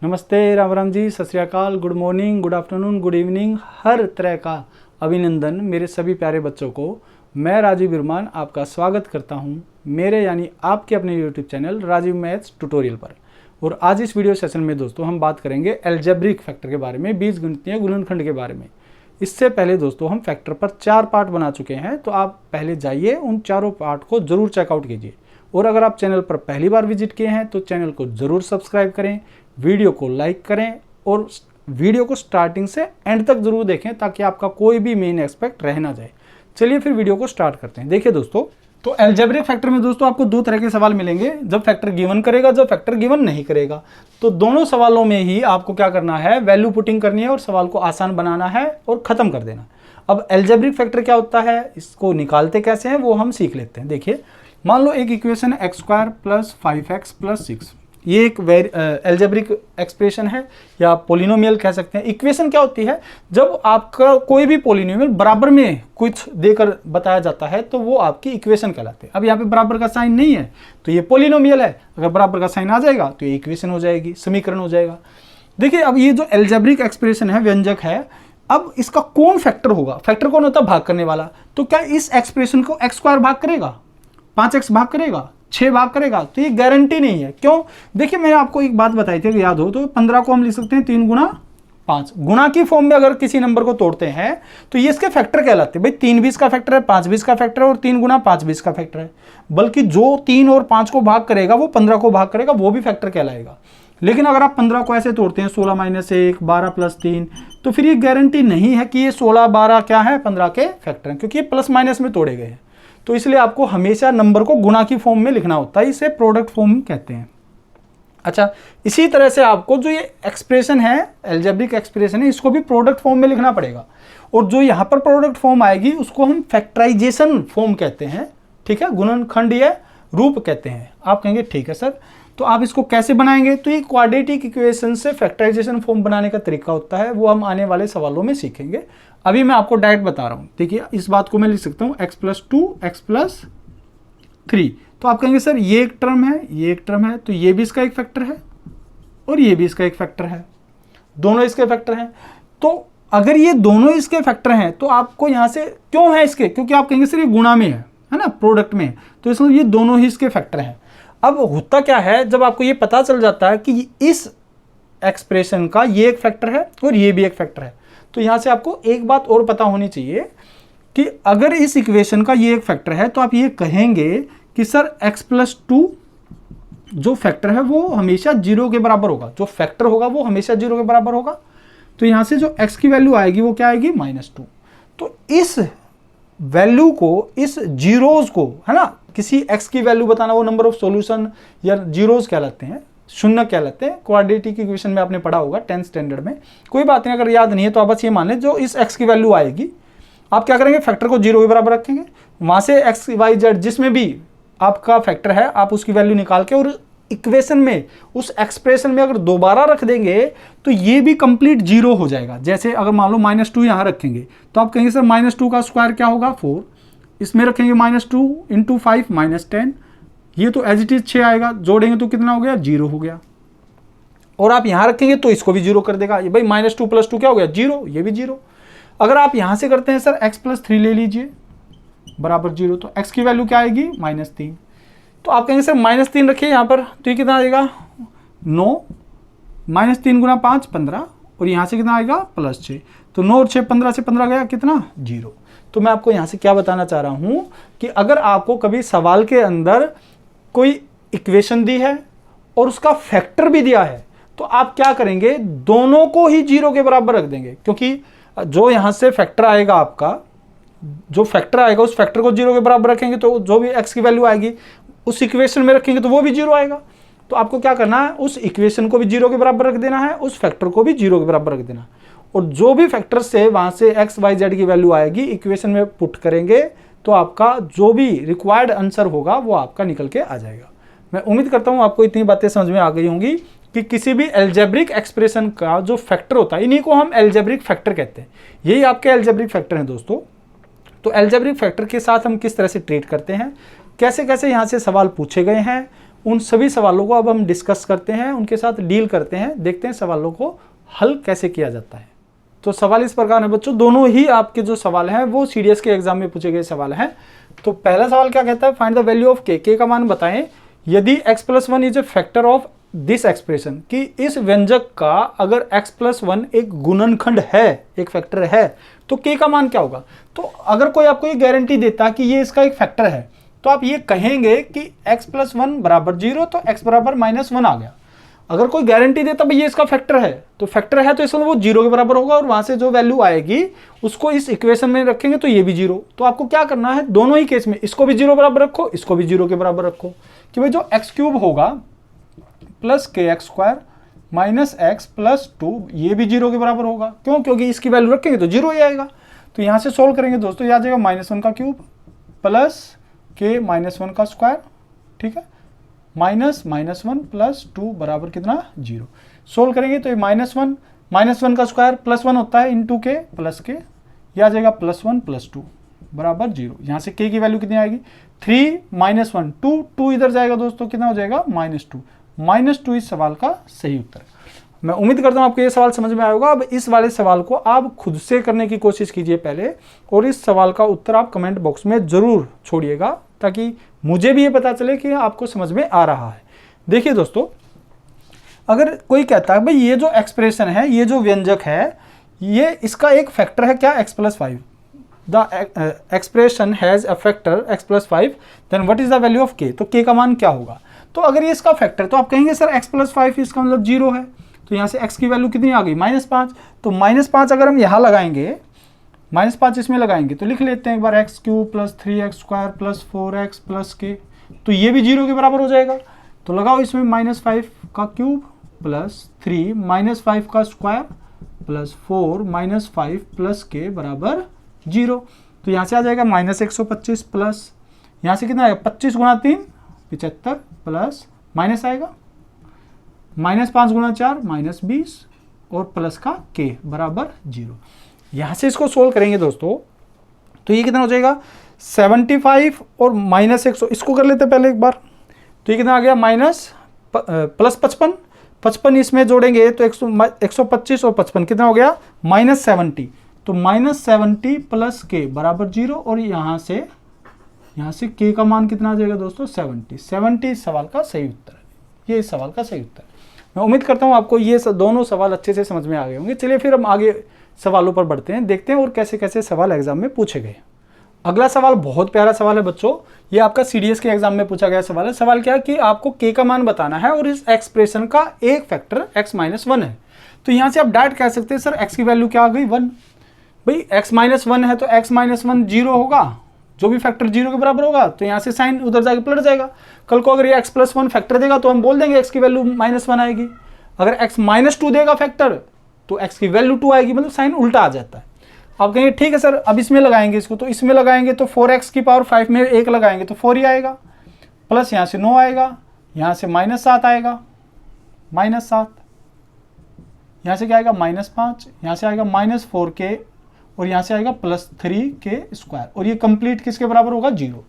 नमस्ते, Ram Ram ji, Sat Sri Akal, good morning, good afternoon, good evening, हर तरह का अभिनंदन मेरे सभी प्यारे बच्चों को। मैं राजीव विरमान आपका स्वागत करता हूं मेरे यानी आपके अपने YouTube channel Rajeev maths tutorial पर। और आज इस वीडियो सेशन में दोस्तों हम बात करेंगे अलजेब्रिक फैक्टर के बारे में, बीजगणितीय गुणनखंड के बारे में। इससे पहले दोस्तों हम फैक्टर पर 4 पार्ट बना चुके हैं, तो आप पहले जाइए उन चारों पार्ट को जरूर चेकआउट कीजिए। और अगर आप चैनल पर पहली बार विजिट किए हैं तो चैनल को जरूर सब्सक्राइब करें, वीडियो को लाइक करें और वीडियो को स्टार्टिंग से एंड तक जरूर देखें ताकि आपका कोई भी मेन एस्पेक्ट रह ना जाए। चलिए फिर वीडियो को स्टार्ट करते हैं। देखिए दोस्तों, तो अलजेब्रिक फैक्टर में दोस्तों आपको 2 तरह के सवाल मिलेंगे, जब फैक्टर गिवन करेगा, जब फैक्टर गिवन नहीं करेगा। तो दोनों सवालों में ही आपको क्या करना है, वैल्यू पुटिंग करनी है और सवाल को आसान बनाना है और खत्म कर देना। अब अलजेब्रिक फैक्टर क्या होता है, इसको निकालते कैसे हैं वो हम सीख लेते हैं। देखिए, मान लो एक इक्वेशन है x² + 5x + 6। ये एक अलजेब्रिक एक्सप्रेशन है या पोलिनोमियल कह सकते हैं। इक्वेशन क्या होती है, जब आपका कोई भी पोलिनोमियल बराबर में कुछ देकर बताया जाता है तो वो आपकी इक्वेशन कहलाते हैं। अब यहाँ पे बराबर का साइन नहीं है तो ये पोलिनोमियल है, अगर बराबर का साइन आ जाएगा तो ये इक्वेशन हो जाएगी, समीकरण हो जाएगा। देखिए, अब ये जो अलजेब्रिक एक्सप्रेशन है, व्यंजक है, अब इसका कौन फैक्टर होगा? फैक्टर कौन होता है? भाग करने वाला। तो क्या इस एक्सप्रेशन को x² भाग करेगा, 5x भाग करेगा, 6 भाग करेगा? तो ये गारंटी नहीं है। क्यों? देखिए, मैंने आपको एक बात बताई थी, अगर याद हो तो 15 को हम लिख सकते हैं 3 गुणा 5। गुणा की फॉर्म में अगर किसी नंबर को तोड़ते हैं तो ये इसके फैक्टर कहलाते हैं। भाई 3 भी इसका फैक्टर है, 5 भी इसका फैक्टर है और 3 गुणा 5 भी इसका फैक्टर है। बल्कि जो 3 और 5 को भाग करेगा वो 15 को भाग करेगा, वो भी फैक्टर कहलाएगा। लेकिन अगर आप 15 को ऐसे तोड़ते हैं 16 - 1, 12 + 3, तो फिर ये गारंटी नहीं है कि ये 16, 12 क्या है, 15 के फैक्टर हैं, क्योंकि ये प्लस माइनस में तोड़े गए हैं। तो इसलिए आपको हमेशा नंबर को गुणा की फॉर्म में लिखना होता है, इसे प्रोडक्ट फॉर्म कहते हैं। अच्छा, इसी तरह से आपको जो ये एक्सप्रेशन है, अलजेब्रिक एक्सप्रेशन है, इसको भी प्रोडक्ट फॉर्म में लिखना पड़ेगा। और जो यहाँ पर प्रोडक्ट फॉर्म आएगी उसको हम फैक्टराइजेशन फॉर्म कहते हैं। ठीक है, गुणनखंडीय रूप कहते हैं। आप कहेंगे ठीक है सर, तो आप इसको कैसे बनाएंगे? तो ये क्वाड्रेटिक इक्वेशन से फैक्टराइजेशन फॉर्म बनाने का तरीका होता है, वो हम आने वाले सवालों में सीखेंगे। अभी मैं आपको डायरेक्ट बता रहा हूं। देखिए, इस बात को मैं लिख सकता हूं x + 2 x + 3। तो आप कहेंगे सर ये एक टर्म है, ये एक टर्म है, तो ये भी इसका एक फैक्टर है और ये भी इसका एक फैक्टर है, दोनों इसके फैक्टर हैं। तो अगर ये दोनों इसके फैक्टर हैं तो आपको यहां से क्यों है इसके, क्योंकि आप कहेंगे सर ये गुणा में है ना, प्रोडक्ट में, तो इसमें ये दोनों ही इसके फैक्टर हैं। अब होता क्या है, जब आपको ये पता चल जाता है कि इस एक्सप्रेशन का ये एक फैक्टर है और ये भी एक फैक्टर है, तो यहां से आपको एक बात और पता होनी चाहिए कि अगर इस इक्वेशन का ये एक फैक्टर है तो आप ये कहेंगे कि सर x + 2 जो फैक्टर है वो हमेशा 0 के बराबर होगा, जो फैक्टर होगा वो हमेशा 0 के बराबर होगा। तो यहां से जो x की वैल्यू आएगी वो क्या आएगी, -2। तो इस वैल्यू को, इस जीरोज को, है ना, किसी x की वैल्यू बताना, वो नंबर ऑफ सॉल्यूशन या जीरोज कहलाते हैं, शून्य कहलाते हैं। क्वाड्रेटिक इक्वेशन में आपने पढ़ा होगा 10th स्टैंडर्ड में। कोई बात नहीं, अगर याद नहीं है तो आप बस ये मान लें, जो इस x की वैल्यू आएगी आप क्या करेंगे, फैक्टर को 0 के बराबर रखेंगे। वहां से x, y, z जिसमें भी आपका फैक्टर है आप उसकी वैल्यू निकाल के और इक्वेशन में, उस एक्सप्रेशन में अगर दोबारा रख देंगे तो ये भी कंप्लीट 0 हो जाएगा। जैसे अगर मान लो -2 यहां रखेंगे तो आप कहेंगे सर -2 का स्क्वायर क्या होगा, 4। इसमें रखेंगे -2 × 5 -10, ये तो एज इट इज 6 आएगा, जोड़ेंगे तो कितना हो गया, 0 हो गया। और आप यहां रखेंगे तो इसको भी 0 कर देगा। ये भाई -2 + 2 क्या हो गया, 0, ये भी 0। अगर आप यहां से करते हैं सर x + 3 ले लीजिए बराबर 0, तो x की वैल्यू क्या आएगी, -3। तो आप कहेंगे सर -3 रखिए यहां पर, तो ये कितना आएगा, 9, -3 × 5 15, और यहां से कितना आएगा, +6। तो 9 और 6 15 से 15 गया कितना, 0। तो मैं आपको यहां से क्या बताना चाह रहा हूं कि अगर आपको कभी सवाल के अंदर कोई इक्वेशन दी है और उसका फैक्टर भी दिया है तो आप क्या करेंगे, दोनों को ही 0 के बराबर रख देंगे। क्योंकि जो यहां से फैक्टर आएगा, आपका जो फैक्टर आएगा उस फैक्टर को 0 के बराबर रखेंगे तो जो भी x की वैल्यू आएगी उस इक्वेशन में रखेंगे तो वो भी 0 आएगा। तो आपको क्या करना है, उस इक्वेशन को भी 0 के बराबर रख देना है, उस फैक्टर को भी 0 के बराबर रख देना, और जो भी फैक्टर से वहां से x, y, z की वैल्यू आएगी इक्वेशन में पुट करेंगे तो आपका जो भी रिक्वायर्ड आंसर होगा वो आपका निकल के आ जाएगा। मैं उम्मीद करता हूं आपको इतनी बातें समझ में आ गई होंगी कि किसी भी अलजेब्रिक एक्सप्रेशन का जो फैक्टर होता है, इन्हीं को हम अलजेब्रिक फैक्टर कहते हैं। यही आपके अलजेब्रिक फैक्टर हैं दोस्तों। तो अलजेब्रिक फैक्टर के साथ हम किस तरह से ट्रीट करते हैं, कैसे कैसे यहाँ से सवाल पूछे गए हैं उन सभी सवालों को अब हम डिस्कस करते हैं, उनके साथ डील करते हैं, देखते हैं सवालों को हल कैसे किया जाता है। तो सवाल इस प्रकार है बच्चों, दोनों ही आपके जो सवाल हैं वो सीडीएस के एग्जाम में पूछे गए सवाल हैं। तो पहला सवाल क्या कहता है, फाइंड द वैल्यू ऑफ के का मान बताएं यदि x+1 is a factor of this expression, कि इस व्यंजक का अगर x+1 एक गुणनखंड है, एक फैक्टर है, तो k का मान क्या होगा। तो अगर कोई आपको ये गारंटी देता कि ये इसका एक फैक्टर है, तो आप ये कहेंगे कि x+1 बराबर 0, तो x बराबर -1 आ गया। अगर कोई गारंटी देता भाई ये इसका फैक्टर है, तो फैक्टर है तो इसमें वो 0 के बराबर होगा, और वहां से जो वैल्यू आएगी उसको इस इक्वेशन में रखेंगे तो ये भी 0। तो आपको क्या करना है, दोनों ही केस में इसको भी 0 बराबर रखो, इसको भी 0 के बराबर रखो, कि भाई जो x³ होगा plus kx² minus x plus 2 ये भी 0 के बराबर होगा। क्यों, क्योंकि इसकी वैल्यू रखेंगे तो 0 ही आएगा। तो यहां से सोल्व करेंगे दोस्तों, ये आ जाएगा -1 का क्यूब प्लस k -1 का स्क्वायर, ठीक है, -1 प्लस 2 बराबर कितना 0। सोल्व करेंगे तो ये -1 का स्क्वायर +1 होता है इंटू के प्लस के, यह आ जाएगा +1 प्लस 2 बराबर 0। यहाँ से k की वैल्यू कितनी आएगी 3 -1 2 इधर जाएगा दोस्तों, कितना हो जाएगा -2 इस सवाल का सही उत्तर। मैं उम्मीद करता हूँ आपको ये सवाल समझ में आया होगा। अब इस वाले सवाल को आप खुद से करने की कोशिश कीजिए पहले, और इस सवाल का उत्तर आप कमेंट बॉक्स में जरूर छोड़िएगा, ताकि मुझे भी ये पता चले कि आपको समझ में आ रहा है। देखिए दोस्तों, अगर कोई कहता है भाई ये जो एक्सप्रेशन है, ये जो व्यंजक है, ये इसका एक फैक्टर है क्या x+5, the expression has a factor x+5, then what is the value of k। तो k का मान क्या होगा। तो अगर ये इसका फैक्टर, तो आप कहेंगे सर x+5 इसका मतलब 0 है, तो यहाँ से x की वैल्यू कितनी आ गई -5। तो -5 अगर हम यहाँ लगाएंगे, -5 इसमें लगाएंगे, तो लिख लेते हैं एक बार x³ plus 3x² plus 4x plus k, तो ये भी 0 के बराबर हो जाएगा। तो लगाओ इसमें -5 का क्यूब प्लस 3 -5 का स्क्वायर प्लस 4 -5 प्लस k बराबर 0। तो यहाँ से आ जाएगा -125 प्लस, यहाँ से कितना आएगा 25 गुणा 3 75 प्लस माइनस आएगा -5 गुणा 4 -20 और प्लस का k बराबर 0। यहाँ से इसको सोल्व करेंगे दोस्तों, तो ये कितना हो जाएगा 75 और -100, इसको कर लेते हैं पहले एक बार। तो ये कितना आ गया प्लस 55 इसमें जोड़ेंगे तो 125 और 55 कितना हो गया -70। तो -70 प्लस k बराबर 0, और यहाँ से k का मान कितना आ जाएगा दोस्तों 70 इस सवाल का सही उत्तर है। ये इस सवाल का सही उत्तर है। मैं उम्मीद करता हूँ आपको ये दोनों सवाल अच्छे से समझ में आ गए होंगे। चलिए फिर हम आगे सवालों पर बढ़ते हैं, देखते हैं और कैसे कैसे सवाल एग्जाम में पूछे गए। अगला सवाल बहुत प्यारा सवाल है बच्चों, ये आपका सीडीएस के एग्जाम में पूछा गया सवाल है। सवाल क्या है कि आपको k का मान बताना है और इस एक्सप्रेशन का एक फैक्टर x-1 है। तो यहाँ से आप डायरेक्ट कह सकते हैं सर x की वैल्यू क्या आ गई 1। भाई x-1 है तो x-1 0 होगा, जो भी फैक्टर 0 के बराबर होगा तो यहाँ से साइन उधर जाके पलट जाएगा। कल को अगर ये x+1 फैक्टर देगा तो हम बोल देंगे x की वैल्यू -1 आएगी। अगर x-2 देगा फैक्टर तो x की वैल्यू 2 आएगी, मतलब साइन उल्टा आ जाता है। आप कहेंगे ठीक है सर अब इसमें लगाएंगे इसको, तो इसमें लगाएंगे तो 4x की पावर 5 में 1 लगाएंगे तो 4 ही आएगा, प्लस यहाँ से 9 आएगा, यहाँ से -7 आएगा, -7, यहाँ से क्या आएगा -5, यहाँ से आएगा -4k और यहाँ से आएगा +3k², और ये कंप्लीट किसके बराबर होगा 0।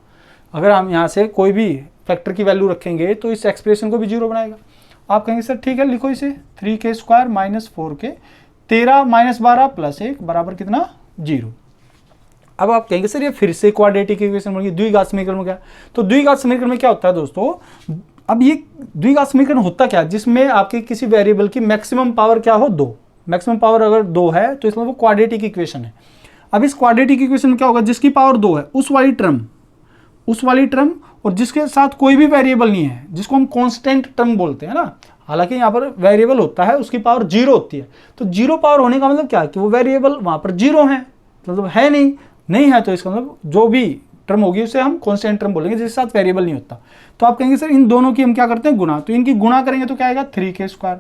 अगर हम यहाँ से कोई भी फैक्टर की वैल्यू रखेंगे तो इस एक्सप्रेशन को भी 0 बनाएगा। आप कहेंगे सर ठीक है लिखो इसे 3k² -4k 13 -12 + 1 बराबर कितना 0। अब आप कहेंगे सर ये फिर से क्वाड्रेटिक इक्वेशन बन गई, द्विघात समीकरण में क्या। तो द्विघात समीकरण में क्या होता है दोस्तों, अब ये द्विघात समीकरण होता क्या, जिसमें आपके किसी वेरिएबल की मैक्सिमम पावर क्या हो 2, मैक्सिमम पावर अगर 2 है तो इसमें वो क्वाड्रेटिक इक्वेशन है। अब इस क्वाड्रेटिक इक्वेशन में क्या होगा, जिसकी पावर 2 है उस वाली टर्म और जिसके साथ कोई भी वेरिएबल नहीं है, जिसको हम कांस्टेंट टर्म बोलते हैं ना, हालांकि यहाँ पर वेरिएबल होता है उसकी पावर 0 होती है। तो 0 पावर होने का मतलब क्या, कि वो वेरिएबल वहाँ पर 0 है, मतलब है नहीं है, तो इसका मतलब जो भी टर्म होगी उसे हम कांस्टेंट टर्म बोलेंगे जिसके साथ वेरिएबल नहीं होता। तो आप कहेंगे सर इन दोनों की हम क्या करते हैं गुणा, तो इनकी गुणा करेंगे तो क्या आएगा 3k²।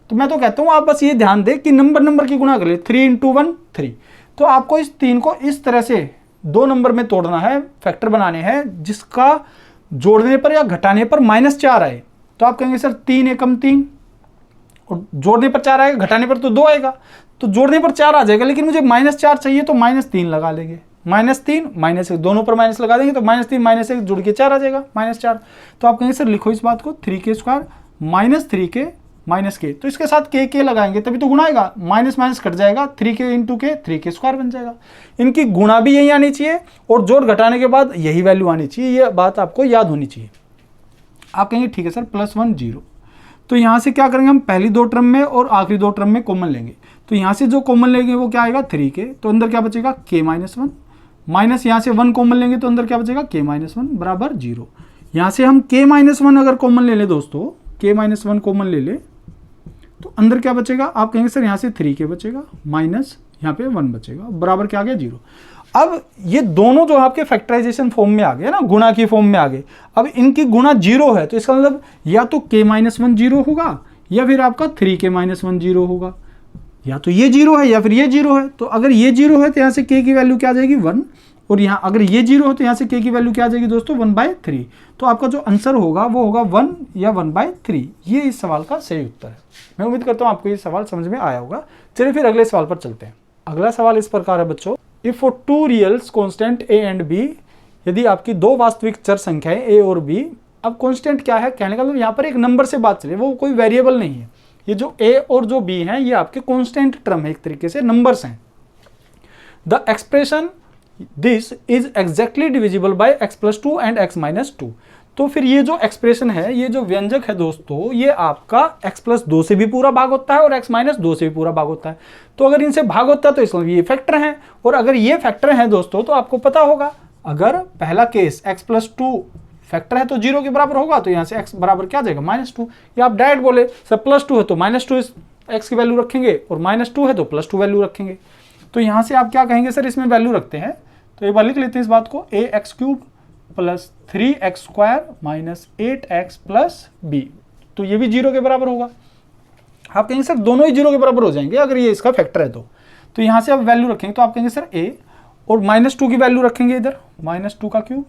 तो मैं तो कहता हूँ आप बस ये ध्यान दें कि नंबर की गुणा कर ले, 3 × 1 3। तो आपको इस 3 को इस तरह से 2 नंबर में तोड़ना है, फैक्टर बनाने हैं जिसका जोड़ने पर या घटाने पर -4 आए। तो आप कहेंगे सर 3 एकम 3 और जोड़ने पर 4 आएगा, घटाने पर तो 2 आएगा, तो जोड़ने पर 4 आ जाएगा, लेकिन मुझे -4 चाहिए तो -3 लगा लेंगे, -3 -1 दोनों पर माइनस लगा देंगे तो -3 -1 जुड़ के 4 आ जाएगा -4। तो आप कहेंगे सर लिखो इस बात को 3k² -3k -k, तो इसके साथ k लगाएंगे तभी तो गुणा आएगा, माइनस माइनस कट जाएगा, 3k × k 3k² बन जाएगा। इनकी गुणा भी यही आनी चाहिए और जोड़ घटाने के बाद यही वैल्यू आनी चाहिए, ये बात आपको याद होनी चाहिए। आप कहेंगे ठीक है सर +1 0, तो यहाँ से क्या करेंगे हम पहली 2 टर्म में और आखिरी 2 टर्म में कॉमन लेंगे, तो यहाँ से जो कॉमन लेंगे वो क्या आएगा 3k, तो अंदर क्या बचेगा k -1, माइनस यहाँ से 1 कॉमन लेंगे तो अंदर क्या बचेगा k -1 बराबर 0। यहाँ से हम k -1 अगर कॉमन ले लें दोस्तों, k -1 कॉमन ले ले तो अंदर क्या बचेगा, आप कहेंगे सर यहाँ से 3k बचेगा माइनस यहाँ पे 1 बचेगा, बराबर क्या आ गया 0। अब ये दोनों जो आपके फैक्टराइजेशन फॉर्म में आ गए ना, गुणा की फॉर्म में आ गए, अब इनकी गुणा 0 है तो इसका मतलब या तो k -1 0 होगा या फिर आपका 3k -1 0 होगा, या तो ये 0 है या फिर ये 0 है। तो अगर ये 0 है तो यहाँ से k की वैल्यू क्या आ जाएगी 1, और यहाँ अगर ये 0 है तो यहाँ से k की वैल्यू क्या आ जाएगी दोस्तों 1/3। तो आपका जो आंसर होगा वो होगा 1 या 1/3। ये इस सवाल का सही उत्तर है। मैं उम्मीद करता हूँ आपको ये सवाल समझ में आया होगा। चलिए फिर अगले सवाल पर चलते हैं। अगला सवाल इस प्रकार है बच्चों, if for 2 reals constant a and b, यदि आपकी 2 वास्तविक चर संख्याएं a और b, अब कांस्टेंट क्या है, कहने का मतलब यहाँ पर एक नंबर से बात चले, वो कोई वेरिएबल नहीं है। ये जो a और जो b हैं ये आपके कांस्टेंट टर्म है, एक तरीके से नंबर्स हैं। The expression this is exactly divisible by x + 2 and x - 2। तो फिर ये जो एक्सप्रेशन है, ये जो व्यंजक है दोस्तों, ये आपका x + 2 से भी पूरा भाग होता है और x - 2 से भी पूरा भाग होता है। तो अगर इनसे भाग होता है तो इसमें ये फैक्टर हैं, और अगर ये फैक्टर हैं दोस्तों तो आपको पता होगा, अगर पहला केस x + 2 फैक्टर है तो 0 के बराबर होगा, तो यहाँ से x बराबर क्या आ जाएगा -2, या आप डायरेक्ट बोले सर +2 है तो -2 x की वैल्यू रखेंगे और -2 है तो +2 वैल्यू रखेंगे। तो यहाँ से आप क्या कहेंगे सर इसमें वैल्यू रखते हैं, तो एक बार लिख लेते हैं इस बात को, ax³ + 3x² - 8x + b, तो ये भी 0 के बराबर होगा। आप कहेंगे सर दोनों ही 0 के बराबर हो जाएंगे अगर ये इसका फैक्टर है तो यहाँ से आप वैल्यू रखेंगे, तो आप कहेंगे सर a और -2 की वैल्यू रखेंगे इधर, -2³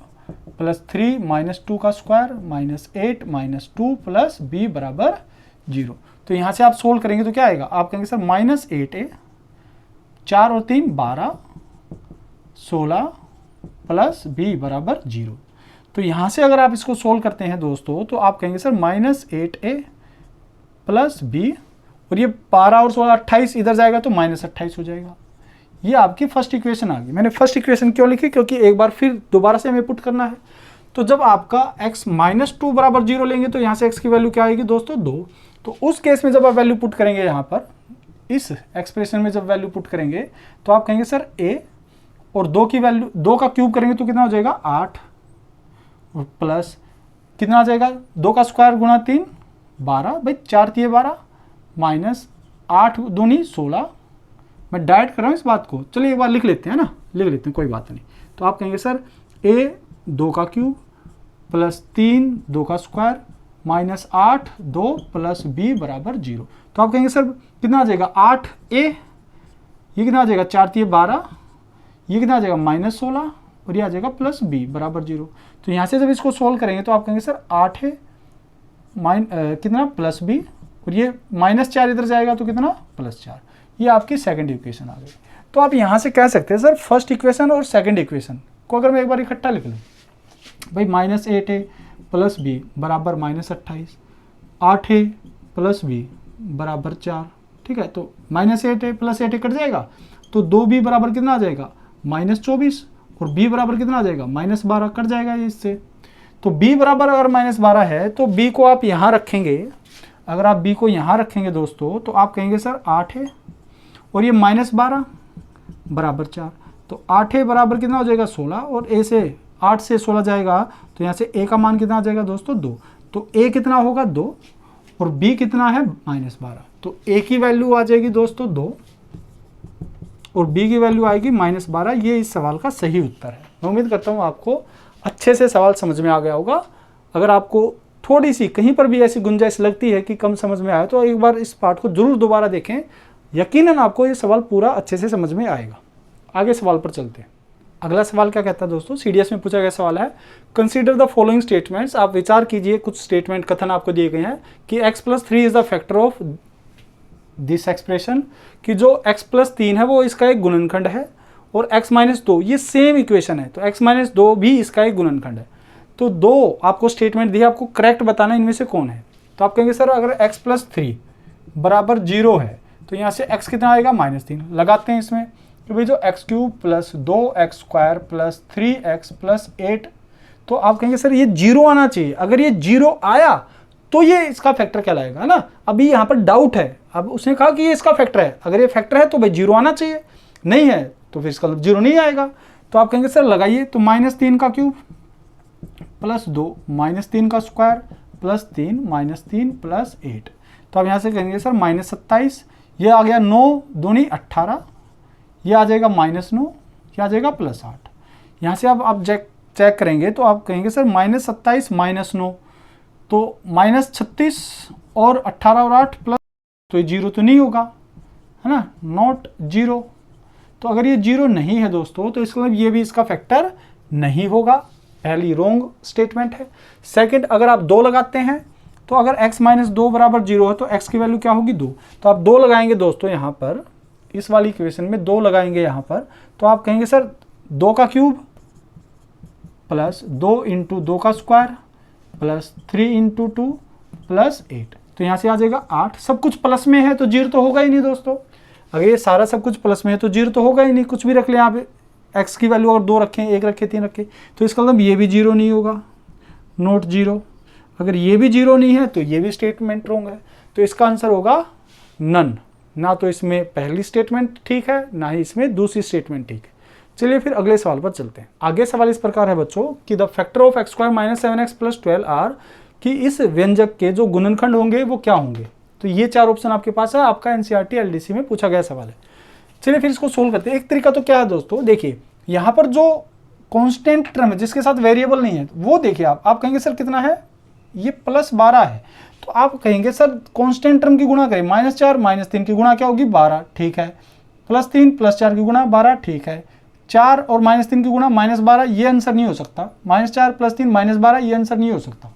+ 3 -2² - 8 -2 + b बराबर 0। तो यहाँ से आप सोल्व करेंगे तो क्या आएगा, आप कहेंगे सर -8a, 4 और 3 12, 16 + b बराबर 0। तो यहाँ से अगर आप इसको सोल्व करते हैं दोस्तों तो आप कहेंगे सर -8a + b, और ये 12 और 16 28 इधर जाएगा तो -28 हो जाएगा। ये आपकी फर्स्ट इक्वेशन आ गई। मैंने फर्स्ट इक्वेशन क्यों लिखी, क्योंकि एक बार फिर दोबारा से हमें पुट करना है। तो जब आपका x - 2 बराबर 0 लेंगे तो यहाँ से x की वैल्यू क्या आएगी दोस्तों 2। तो उस केस में जब आप वैल्यू पुट करेंगे, यहाँ पर इस एक्सप्रेशन में जब वैल्यू पुट करेंगे तो आप कहेंगे सर a और 2 की वैल्यू 2 का क्यूब करेंगे तो कितना हो जाएगा 8, और प्लस कितना आ जाएगा 2 का स्क्वायर गुणा 3 12, भाई 4 × 12 -8 दूनी 16। मैं डायरेक्ट कर रहा हूँ इस बात को, चलिए एक बार लिख लेते हैं ना, लिख लेते हैं कोई बात नहीं। तो आप कहेंगे सर a 2 का क्यूब + 3 2 का स्क्वायर -8 2 + b बराबर 0। तो आप कहेंगे सर कितना आ जाएगा 8a, ये कितना आ जाएगा 4 × 12, ये कितना आ जाएगा -16, और ये आ जाएगा +b बराबर 0। तो यहाँ से जब इसको सोल्व करेंगे तो आप कहेंगे सर 8 है कितना +b, और ये -4 इधर जाएगा तो कितना +4। ये आपकी सेकंड इक्वेशन आ गई। तो आप यहाँ से कह सकते हैं सर फर्स्ट इक्वेशन और सेकंड इक्वेशन को अगर मैं एक बार इकट्ठा लिख लूँ, भाई -8a + b बराबर -28, 8a + b बराबर 4, ठीक है। तो -8a + 8a कट जाएगा तो 2b बराबर कितना आ जाएगा -24, और b बराबर कितना आ जाएगा -12, कट जाएगा ये इससे। तो b बराबर अगर -12 है तो b को आप यहाँ रखेंगे, अगर आप b को यहाँ रखेंगे दोस्तों तो आप कहेंगे सर 8 है और ये -12 बराबर 4, तो 8 है बराबर कितना हो जाएगा 16, और a से 8 से 16 जाएगा तो यहाँ से a का मान कितना आ जाएगा दोस्तों 2, तो a कितना होगा 2 और b कितना है -12, तो a की वैल्यू आ जाएगी दोस्तों 2 और b की वैल्यू आएगी -12। ये इस सवाल का सही उत्तर है। मैं उम्मीद करता हूँ आपको अच्छे से सवाल समझ में आ गया होगा। अगर आपको थोड़ी सी कहीं पर भी ऐसी गुंजाइश लगती है कि कम समझ में आया तो एक बार इस पार्ट को जरूर दोबारा देखें, यकीनन आपको ये सवाल पूरा अच्छे से समझ में आएगा। आगे सवाल पर चलते हैं। अगला सवाल क्या कहता है दोस्तों, सीडीएस में पूछा गया सवाल है, कंसीडर द फॉलोइंग स्टेटमेंट्स। आप विचार कीजिए, कुछ स्टेटमेंट कथन आपको दिए गए हैं कि x + 3 is the factor of this expression, कि जो x + 3 है वो इसका एक गुणनखंड है, और x माइनस 2 ये सेम इक्वेशन है, तो x माइनस 2 भी इसका एक गुणनखंड है। तो दो आपको स्टेटमेंट दिया, आपको करेक्ट बताना इनमें से कौन है। तो आप कहेंगे सर अगर x प्लस 3 बराबर 0 है तो यहाँ से x कितना आएगा -3, लगाते हैं इसमें कि भाई जो x cube plus 2x square plus 3x plus 8, तो आप कहेंगे सर ये 0 आना चाहिए। अगर ये 0 आया तो ये इसका फैक्टर कहलाएगा, है ना। अभी यहाँ पर डाउट है, अब उसने कहा कि ये इसका फैक्टर है, अगर ये फैक्टर है तो भाई 0 आना चाहिए, नहीं है तो फिर इसका 0 नहीं आएगा। तो आप कहेंगे सर लगाइए, तो -3 का क्यूब प्लस 2 -3 का स्क्वायर प्लस 3 -3 प्लस 8, तो आप यहाँ से कहेंगे सर -27, ये आ गया 9 दूनी 18, ये आ जाएगा -9, ये आ जाएगा +8। यहाँ से आप चेक करेंगे तो आप कहेंगे सर -27 -9 तो -36 और 18 और 8 प्लस, तो ये 0 तो नहीं होगा, है ना, नॉट 0। तो अगर ये 0 नहीं है दोस्तों तो इसका मतलब ये भी इसका फैक्टर नहीं होगा, पहली रॉन्ग स्टेटमेंट है। सेकंड, अगर आप 2 लगाते हैं तो अगर x माइनस 2 बराबर 0 है तो x की वैल्यू क्या होगी 2, तो आप 2 लगाएंगे दोस्तों यहाँ पर, इस वाली इक्वेशन में 2 लगाएंगे यहाँ पर, तो आप कहेंगे सर 2 का क्यूब प्लस 2 इंटू 2 का स्क्वायर प्लस 3 इंटू 2 प्लस 8, तो यहाँ से आ जाएगा 8। सब कुछ प्लस में है तो 0 तो होगा ही नहीं दोस्तों, अगर ये सारा सब कुछ प्लस में है तो 0 तो होगा ही नहीं, कुछ भी रख लें आप, x की वैल्यू अगर 2 रखें, 1 रखें, 3 रखें, तो इसका मतलब ये भी 0 नहीं होगा, नॉट 0। अगर ये भी 0 नहीं है तो ये भी स्टेटमेंट रॉन्ग है, तो इसका आंसर होगा नन। ना तो इसमें पहली स्टेटमेंट ठीक है, ना ही इसमें दूसरी स्टेटमेंट ठीक है। चलिए फिर अगले सवाल पर चलते हैं। आगे सवाल इस प्रकार है बच्चों कि the factor of x square minus 7x plus 12 are, कि इस व्यंजक के जो गुणनखंड होंगे वो क्या होंगे। तो ये 4 ऑप्शन आपके पास है, आपका एनसीईआरटी एलडीसी में पूछा गया सवाल है। चलिए फिर इसको सोल्व करते हैं। एक तरीका तो क्या है दोस्तों, देखिए यहाँ पर जो कांस्टेंट टर्म है जिसके साथ वेरिएबल नहीं है वो देखिए आप कहेंगे सर कितना है, ये +12 है, तो आप कहेंगे सर कांस्टेंट टर्म की गुणा करें, -4 -3 की गुणा क्या होगी 12, ठीक है, +3 +4 की गुणा 12, ठीक है, 4 और -3 की गुणा -12, ये आंसर नहीं हो सकता, -4 +3 -12 ये आंसर नहीं हो सकता।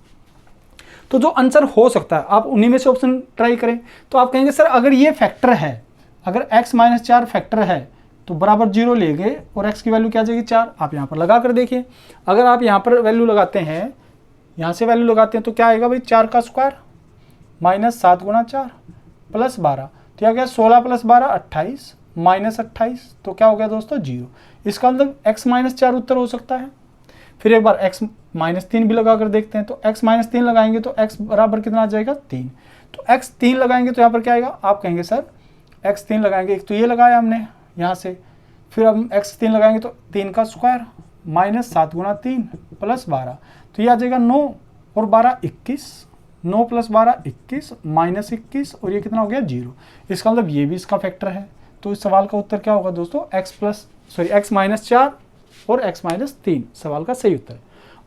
तो जो आंसर हो सकता है आप उन्हीं में से ऑप्शन ट्राई करें। तो आप कहेंगे सर अगर ये फैक्टर है, अगर x - 4 फैक्टर है तो बराबर 0 लेंगे और x की वैल्यू क्या आ जाएगी 4, आप यहाँ पर लगा कर देखिए। अगर आप यहाँ पर वैल्यू लगाते हैं, यहाँ से वैल्यू लगाते हैं तो क्या आएगा भाई, 4 का स्क्वायर -7 गुणा 4 प्लस 12, तो क्या गया 16 + 12 28 -28, तो क्या हो गया दोस्तों 0। इसका मतलब x - 4 उत्तर हो सकता है। फिर एक बार x - 3 भी लगा कर देखते हैं, तो x - 3 लगाएंगे तो x बराबर कितना आ जाएगा 3, तो x 3 लगाएंगे तो यहाँ पर क्या आएगा, आप कहेंगे सर x 3 लगाएंगे, एक तो ये लगाया हमने यहाँ से, फिर हम x 3 लगाएंगे तो 3 का स्क्वायर -7 गुणा 3 प्लस 12, तो ये आ जाएगा 9 और 12 21, 9 + 12 21 -21, और ये कितना हो गया 0। इसका मतलब ये भी इसका फैक्टर है। तो इस सवाल का उत्तर क्या होगा दोस्तों, x - 4 और x - 3 सवाल का सही उत्तर है।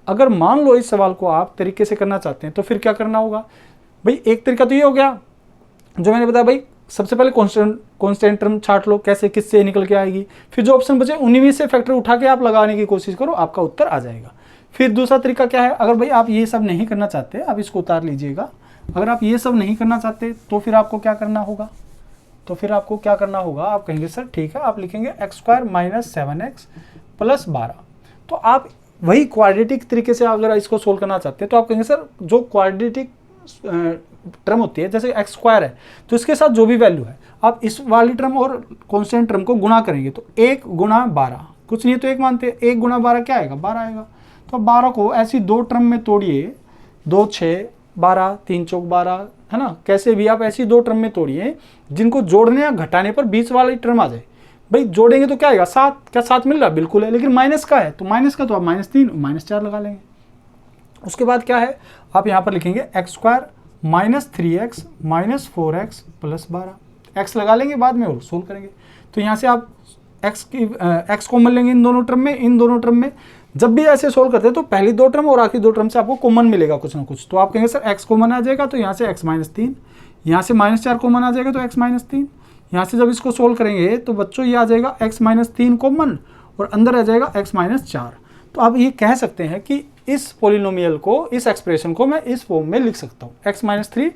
अगर मान लो इस सवाल को आप तरीके से करना चाहते हैं तो फिर क्या करना होगा भाई, एक तरीका तो ये हो गया जो मैंने बताया भाई, सबसे पहले कांस्टेंट टर्म छांट लो, कैसे किससे निकल के आएगी, फिर जो ऑप्शन बचे उन्हीं में से फैक्टर उठा के आप लगाने की कोशिश करो, आपका उत्तर आ जाएगा। फिर दूसरा तरीका क्या है, अगर भाई आप ये सब नहीं करना चाहते, आप इसको उतार लीजिएगा, अगर आप ये सब नहीं करना चाहते तो फिर आपको क्या करना होगा, आप कहेंगे सर ठीक है, आप लिखेंगे x² - 7x + 12। तो आप वही क्वाड्रेटिक तरीके से अगर इसको सोल्व करना चाहते हैं तो आप कहेंगे सर जो क्वाड्रेटिक टर्म होती है, जैसे x² है तो इसके साथ जो भी वैल्यू है आप इस वाली टर्म और कांस्टेंट टर्म को गुणा करेंगे, तो 1 × 12 कुछ नहीं है तो 1 मानते हैं, 1 × 12 क्या आएगा 12 आएगा। तो 12 को ऐसी 2 टर्म में तोड़िए, 2 6 12 3 चौक 12, है ना, कैसे भी आप ऐसी 2 टर्म में तोड़िए जिनको जोड़ने या घटाने पर बीच वाली टर्म आ जाए। भाई जोड़ेंगे तो क्या आएगा 7, क्या 7 मिल रहा है, बिल्कुल है, लेकिन माइनस का है तो माइनस का तो आप -3 -4 लगा लेंगे। उसके बाद क्या है, आप यहाँ पर लिखेंगे x² - 3x - 4x + 12, x लगा लेंगे बाद में और सोल्व करेंगे। तो यहाँ से आप x कॉमन लेंगे इन दोनों टर्म में, जब भी ऐसे सोल्व करते हैं तो पहली 2 टर्म और आखिरी 2 टर्म से आपको कॉमन मिलेगा कुछ ना कुछ। तो आप कहेंगे सर x कॉमन आ जाएगा तो यहाँ से x - 3, यहाँ से -4 कॉमन आ जाएगा तो x - 3, यहाँ से जब इसको सोल्व करेंगे तो बच्चों ये आ जाएगा x - 3 कॉमन और अंदर आ जाएगा x - 4। तो आप ये कह सकते हैं कि इस पॉलिनोमियल को, इस एक्सप्रेशन को मैं इस फॉर्म में लिख सकता हूँ, x - 3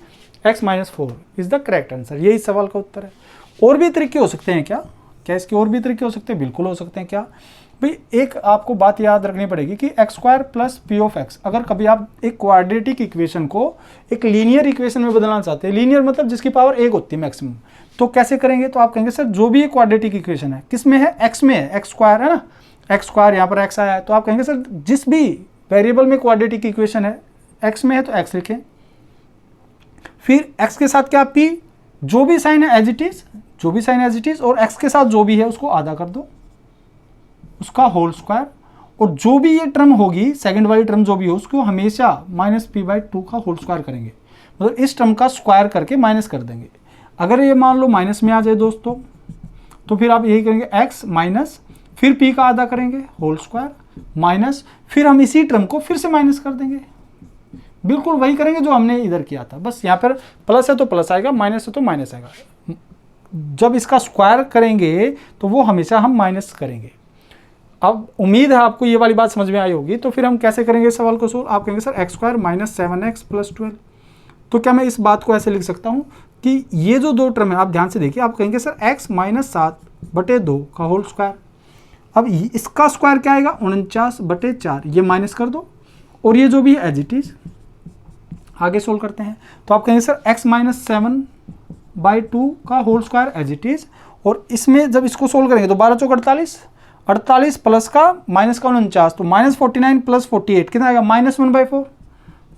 x - 4 is the correct answer. यही सवाल का उत्तर है। और भी तरीके हो सकते हैं क्या, क्या इसके और भी तरीके हो सकते हैं? बिल्कुल हो सकते हैं। क्या भाई, एक आपको बात याद रखनी पड़ेगी कि x square plus P of x, अगर कभी आप एक क्वाड्रेटिक इक्वेशन को एक लीनियर इक्वेशन में बदलना चाहते हैं, लीनियर मतलब जिसकी पावर 1 होती है मैक्सिमम, तो कैसे करेंगे? तो आप कहेंगे सर जो भी क्वाड्रेटिक इक्वेशन है किस में है? एक्स में है, एक्स स्क्वायर है ना, एक्स स्क्वायर, यहाँ पर एक्स आया है, तो आप कहेंगे सर जिस भी वेरिएबल में क्वाड्रेटिक इक्वेशन है एक्स में है तो एक्स लिखें, फिर एक्स के साथ क्या पी, जो भी साइन है एज इट इज, जो भी साइन एज इट इज, और एक्स के साथ जो भी है उसको आधा कर दो, उसका होल स्क्वायर, और जो भी ये टर्म होगी सेकंड वाली टर्म जो भी हो उसको हमेशा माइनस पी बाई 2 का होल स्क्वायर करेंगे, मतलब इस टर्म का स्क्वायर करके माइनस कर देंगे। अगर ये मान लो माइनस में आ जाए दोस्तों, तो फिर आप यही करेंगे एक्स माइनस, फिर पी का आधा करेंगे होल स्क्वायर माइनस, फिर हम इसी टर्म को फिर से माइनस कर देंगे, बिल्कुल वही करेंगे जो हमने इधर किया था, बस यहाँ पर प्लस है तो प्लस आएगा, माइनस है तो माइनस आएगा। जब इसका स्क्वायर करेंगे तो वो हमेशा हम माइनस करेंगे। अब उम्मीद है आपको ये वाली बात समझ में आई होगी। तो फिर हम कैसे करेंगे इस सवाल को सोल्व? आप कहेंगे sir x square minus 7x plus 12, तो क्या मैं इस बात को ऐसे लिख सकता हूँ कि ये जो दो टर्म है, आप ध्यान से देखिए, आप कहेंगे सर x माइनस 7/2 का होल स्क्वायर, अब इसका स्क्वायर क्या आएगा? 49/4, ये माइनस कर दो, और ये जो भी है एज इट इज आगे सोल्व करते हैं। तो आप कहेंगे सर x माइनस 7/2 का whole square as it is, और इसमें जब इसको सोल्व करेंगे तो 12 चौक 48, 48 प्लस का माइनस का 49, तो माइनस 49 प्लस 48 कितना आएगा? -1/4,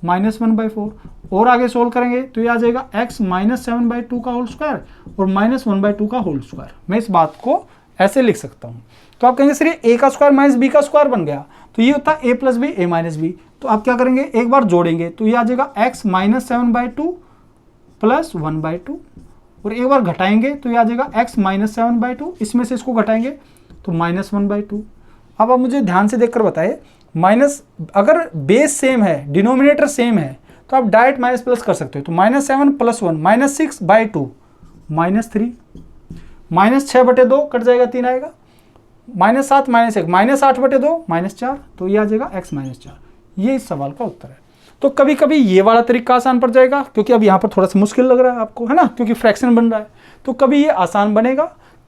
-1/4, और आगे सोल्व करेंगे तो ये आ जाएगा x माइनस 7/2 का होल स्क्वायर और -1/2 का होल स्क्वायर। मैं इस बात को ऐसे लिख सकता हूँ। तो आप कहेंगे सर ये a का स्क्वायर माइनस b का स्क्वायर बन गया, तो ये होता है a plus B, a minus B. तो आप क्या करेंगे? एक बार जोड़ेंगे तो ये आ जाएगा x माइनस 7/2 प्लस 1/2, और एक बार घटाएंगे तो ये आ जाएगा x माइनस 7/2, इसमें से इसको घटाएंगे तो -1/2। अब आप मुझे ध्यान से देखकर बताइए, माइनस अगर बेस सेम है, डिनोमिनेटर सेम है, तो आप डायरेक्ट माइनस प्लस कर सकते हो। तो -7 प्लस 1 -6/2 -3, -6/2 कट जाएगा, 3 आएगा, -7 -1 -8/2 -4, तो ये आ जाएगा x -4। ये इस सवाल का उत्तर है। तो कभी कभी ये वाला तरीका आसान पड़ जाएगा, क्योंकि अब यहाँ पर थोड़ा सा मुश्किल लग रहा है आपको, है ना, क्योंकि फ्रैक्शन बन रहा है, तो कभी ये आसान बनेगा,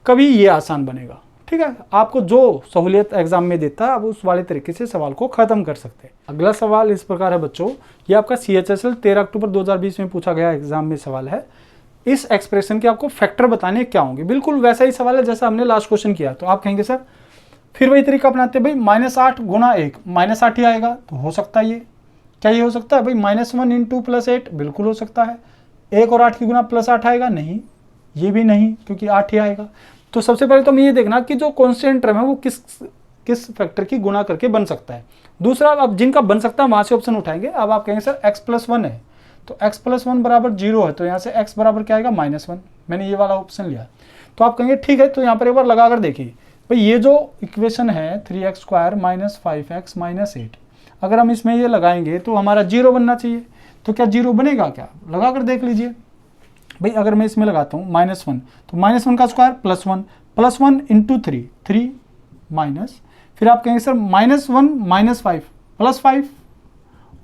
कभी ये आसान बनेगा। ठीक है, आपको जो सहूलियत एग्जाम में देता है आप उस वाले तरीके से सवाल को खत्म कर सकते हैं। अगला सवाल इस प्रकार है बच्चों, ये आपका CHSL 13 अक्टूबर 2020 में पूछा गया एग्जाम में सवाल है। इस एक्सप्रेशन के आपको फैक्टर बताने क्या होंगे? बिल्कुल वैसा ही सवाल है जैसा हमने लास्ट क्वेश्चन किया। तो आप कहेंगे सर फिर वही तरीका अपनाते हैं, भाई -8 गुना 1 -8 ही आएगा, तो हो सकता है ये, क्या ये हो सकता है भाई? -1 इंटू +8, बिल्कुल हो सकता है। 1 और 8 की गुना +8 आएगा, नहीं, ये भी नहीं, क्योंकि 8 ही आएगा। तो सबसे पहले तो हमें ये देखना कि जो कॉन्स्टेंट टर्म है वो किस फैक्टर की गुना करके बन सकता है। दूसरा, अब जिनका बन सकता है वहाँ से ऑप्शन उठाएंगे। अब आप कहेंगे सर x+1 है, तो x+1 बराबर 0 है, तो यहाँ से x बराबर क्या आएगा? -1। मैंने ये वाला ऑप्शन लिया। तो आप कहेंगे ठीक है, तो यहाँ पर एक बार लगा कर देखिए भाई, ये जो इक्वेशन है 3x² - 5x - 8, अगर हम इसमें ये लगाएंगे तो हमारा 0 बनना चाहिए। तो क्या 0 बनेगा? क्या लगा कर देख लीजिए भाई। अगर मैं इसमें लगाता हूँ -1, तो -1 का स्क्वायर +1, +1 इंटू 3, 3 माइनस, फिर आप कहेंगे सर -1 - 5 +5,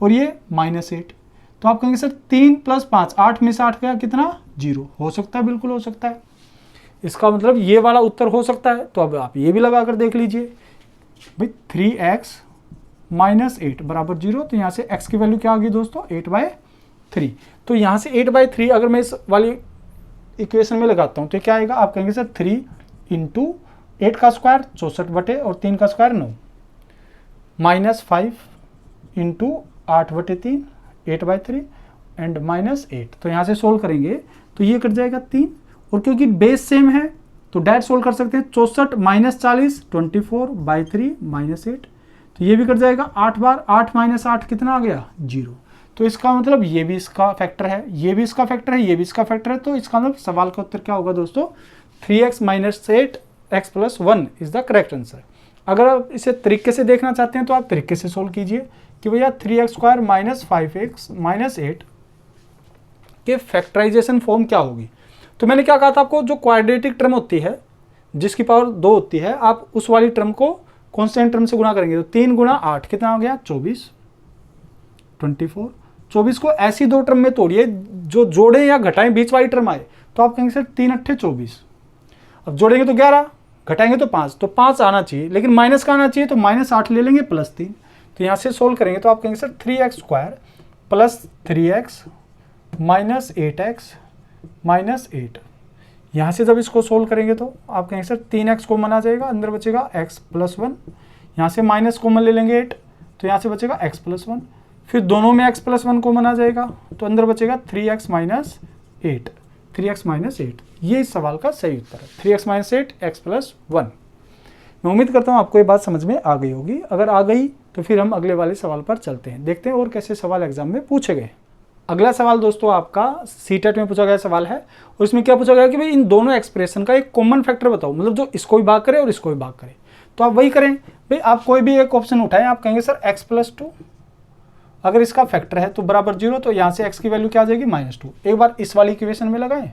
और ये -8, तो आप कहेंगे सर 3 + 5 8 में से 8 गया कितना? 0। हो सकता है, बिल्कुल हो सकता है। इसका मतलब ये वाला उत्तर हो सकता है। तो अब आप ये भी लगा कर देख लीजिए भाई, 3x - 8 बराबर 0, तो यहाँ से x की वैल्यू क्या होगी दोस्तों? 8/3। तो यहाँ से 8/3 अगर मैं इस वाली इक्वेशन में लगाता हूँ तो क्या आएगा? आप कहेंगे सर 3 इंटू 8 का स्क्वायर 64 और 3 का स्क्वायर 9, -5 इंटू 8/3 8/3 एंड -8। तो यहाँ से सोल्व करेंगे तो ये कट जाएगा 3, और क्योंकि बेस सेम है तो डायरेक्ट सोल्व कर सकते हैं। 64 - 40 24/3 -8, तो ये भी कट जाएगा। 8 बार 8 - 8 कितना आ गया? 0। तो इसका मतलब ये भी इसका फैक्टर है, ये भी इसका फैक्टर है, ये भी इसका फैक्टर है। तो इसका मतलब सवाल का उत्तर क्या होगा दोस्तों? 3x - 8 x + 1 is the correct answer. अगर आप इसे तरीके से देखना चाहते हैं तो आप तरीके से सोल्व कीजिए कि भैया 3x² - 5x - 8 के फैक्टराइजेशन फॉर्म क्या होगी। तो मैंने क्या कहा था आपको, जो क्वाड्रेटिक टर्म होती है जिसकी पावर 2 होती है, आप उस वाली टर्म को कॉन्स्टेंट टर्म से गुना करेंगे। तो 3 गुना 8 कितना हो गया? 24 24। 24 को ऐसी दो टर्म में तोड़िए जो जोड़े या घटाएं बीच वाली टर्म आए। तो आप कहेंगे सर 3 × 8 = 24। अब जोड़ेंगे तो 11, घटाएंगे तो 5, तो 5 आना चाहिए, लेकिन माइनस का आना चाहिए, तो -8 ले लेंगे +3। तो यहाँ से सोल्व करेंगे तो आप कहेंगे सर 3x² + 3x -8x -8। यहाँ से जब इसको सोल्व करेंगे तो आप कहेंगे सर 3x कॉमन आ जाएगा, अंदर बचेगा x + 1। यहाँ से माइनस कॉमन ले लेंगे 8, तो यहाँ से बचेगा x + 1। फिर दोनों में x + 1 कॉमन आ जाएगा, तो अंदर बचेगा 3x - 8, 3x - 8। ये इस सवाल का सही उत्तर है, 3x - 8 x + 1। मैं उम्मीद करता हूँ आपको ये बात समझ में आ गई होगी। अगर आ गई तो फिर हम अगले वाले सवाल पर चलते हैं, देखते हैं और कैसे सवाल एग्जाम में पूछे गए। अगला सवाल दोस्तों आपका सीटेट में पूछा गया सवाल है, और इसमें क्या पूछा गया कि भाई इन दोनों एक्सप्रेशन का एक कॉमन फैक्टर बताओ, मतलब जो इसको भी भाग करे और इसको भी भाग करे। तो आप वही करें भाई, आप कोई भी एक ऑप्शन उठाएं, आप कहेंगे सर x + 2, अगर इसका फैक्टर है तो बराबर 0, तो यहाँ से x की वैल्यू क्या आ जाएगी -2। एक बार इस वाली इक्वेशन में लगाएं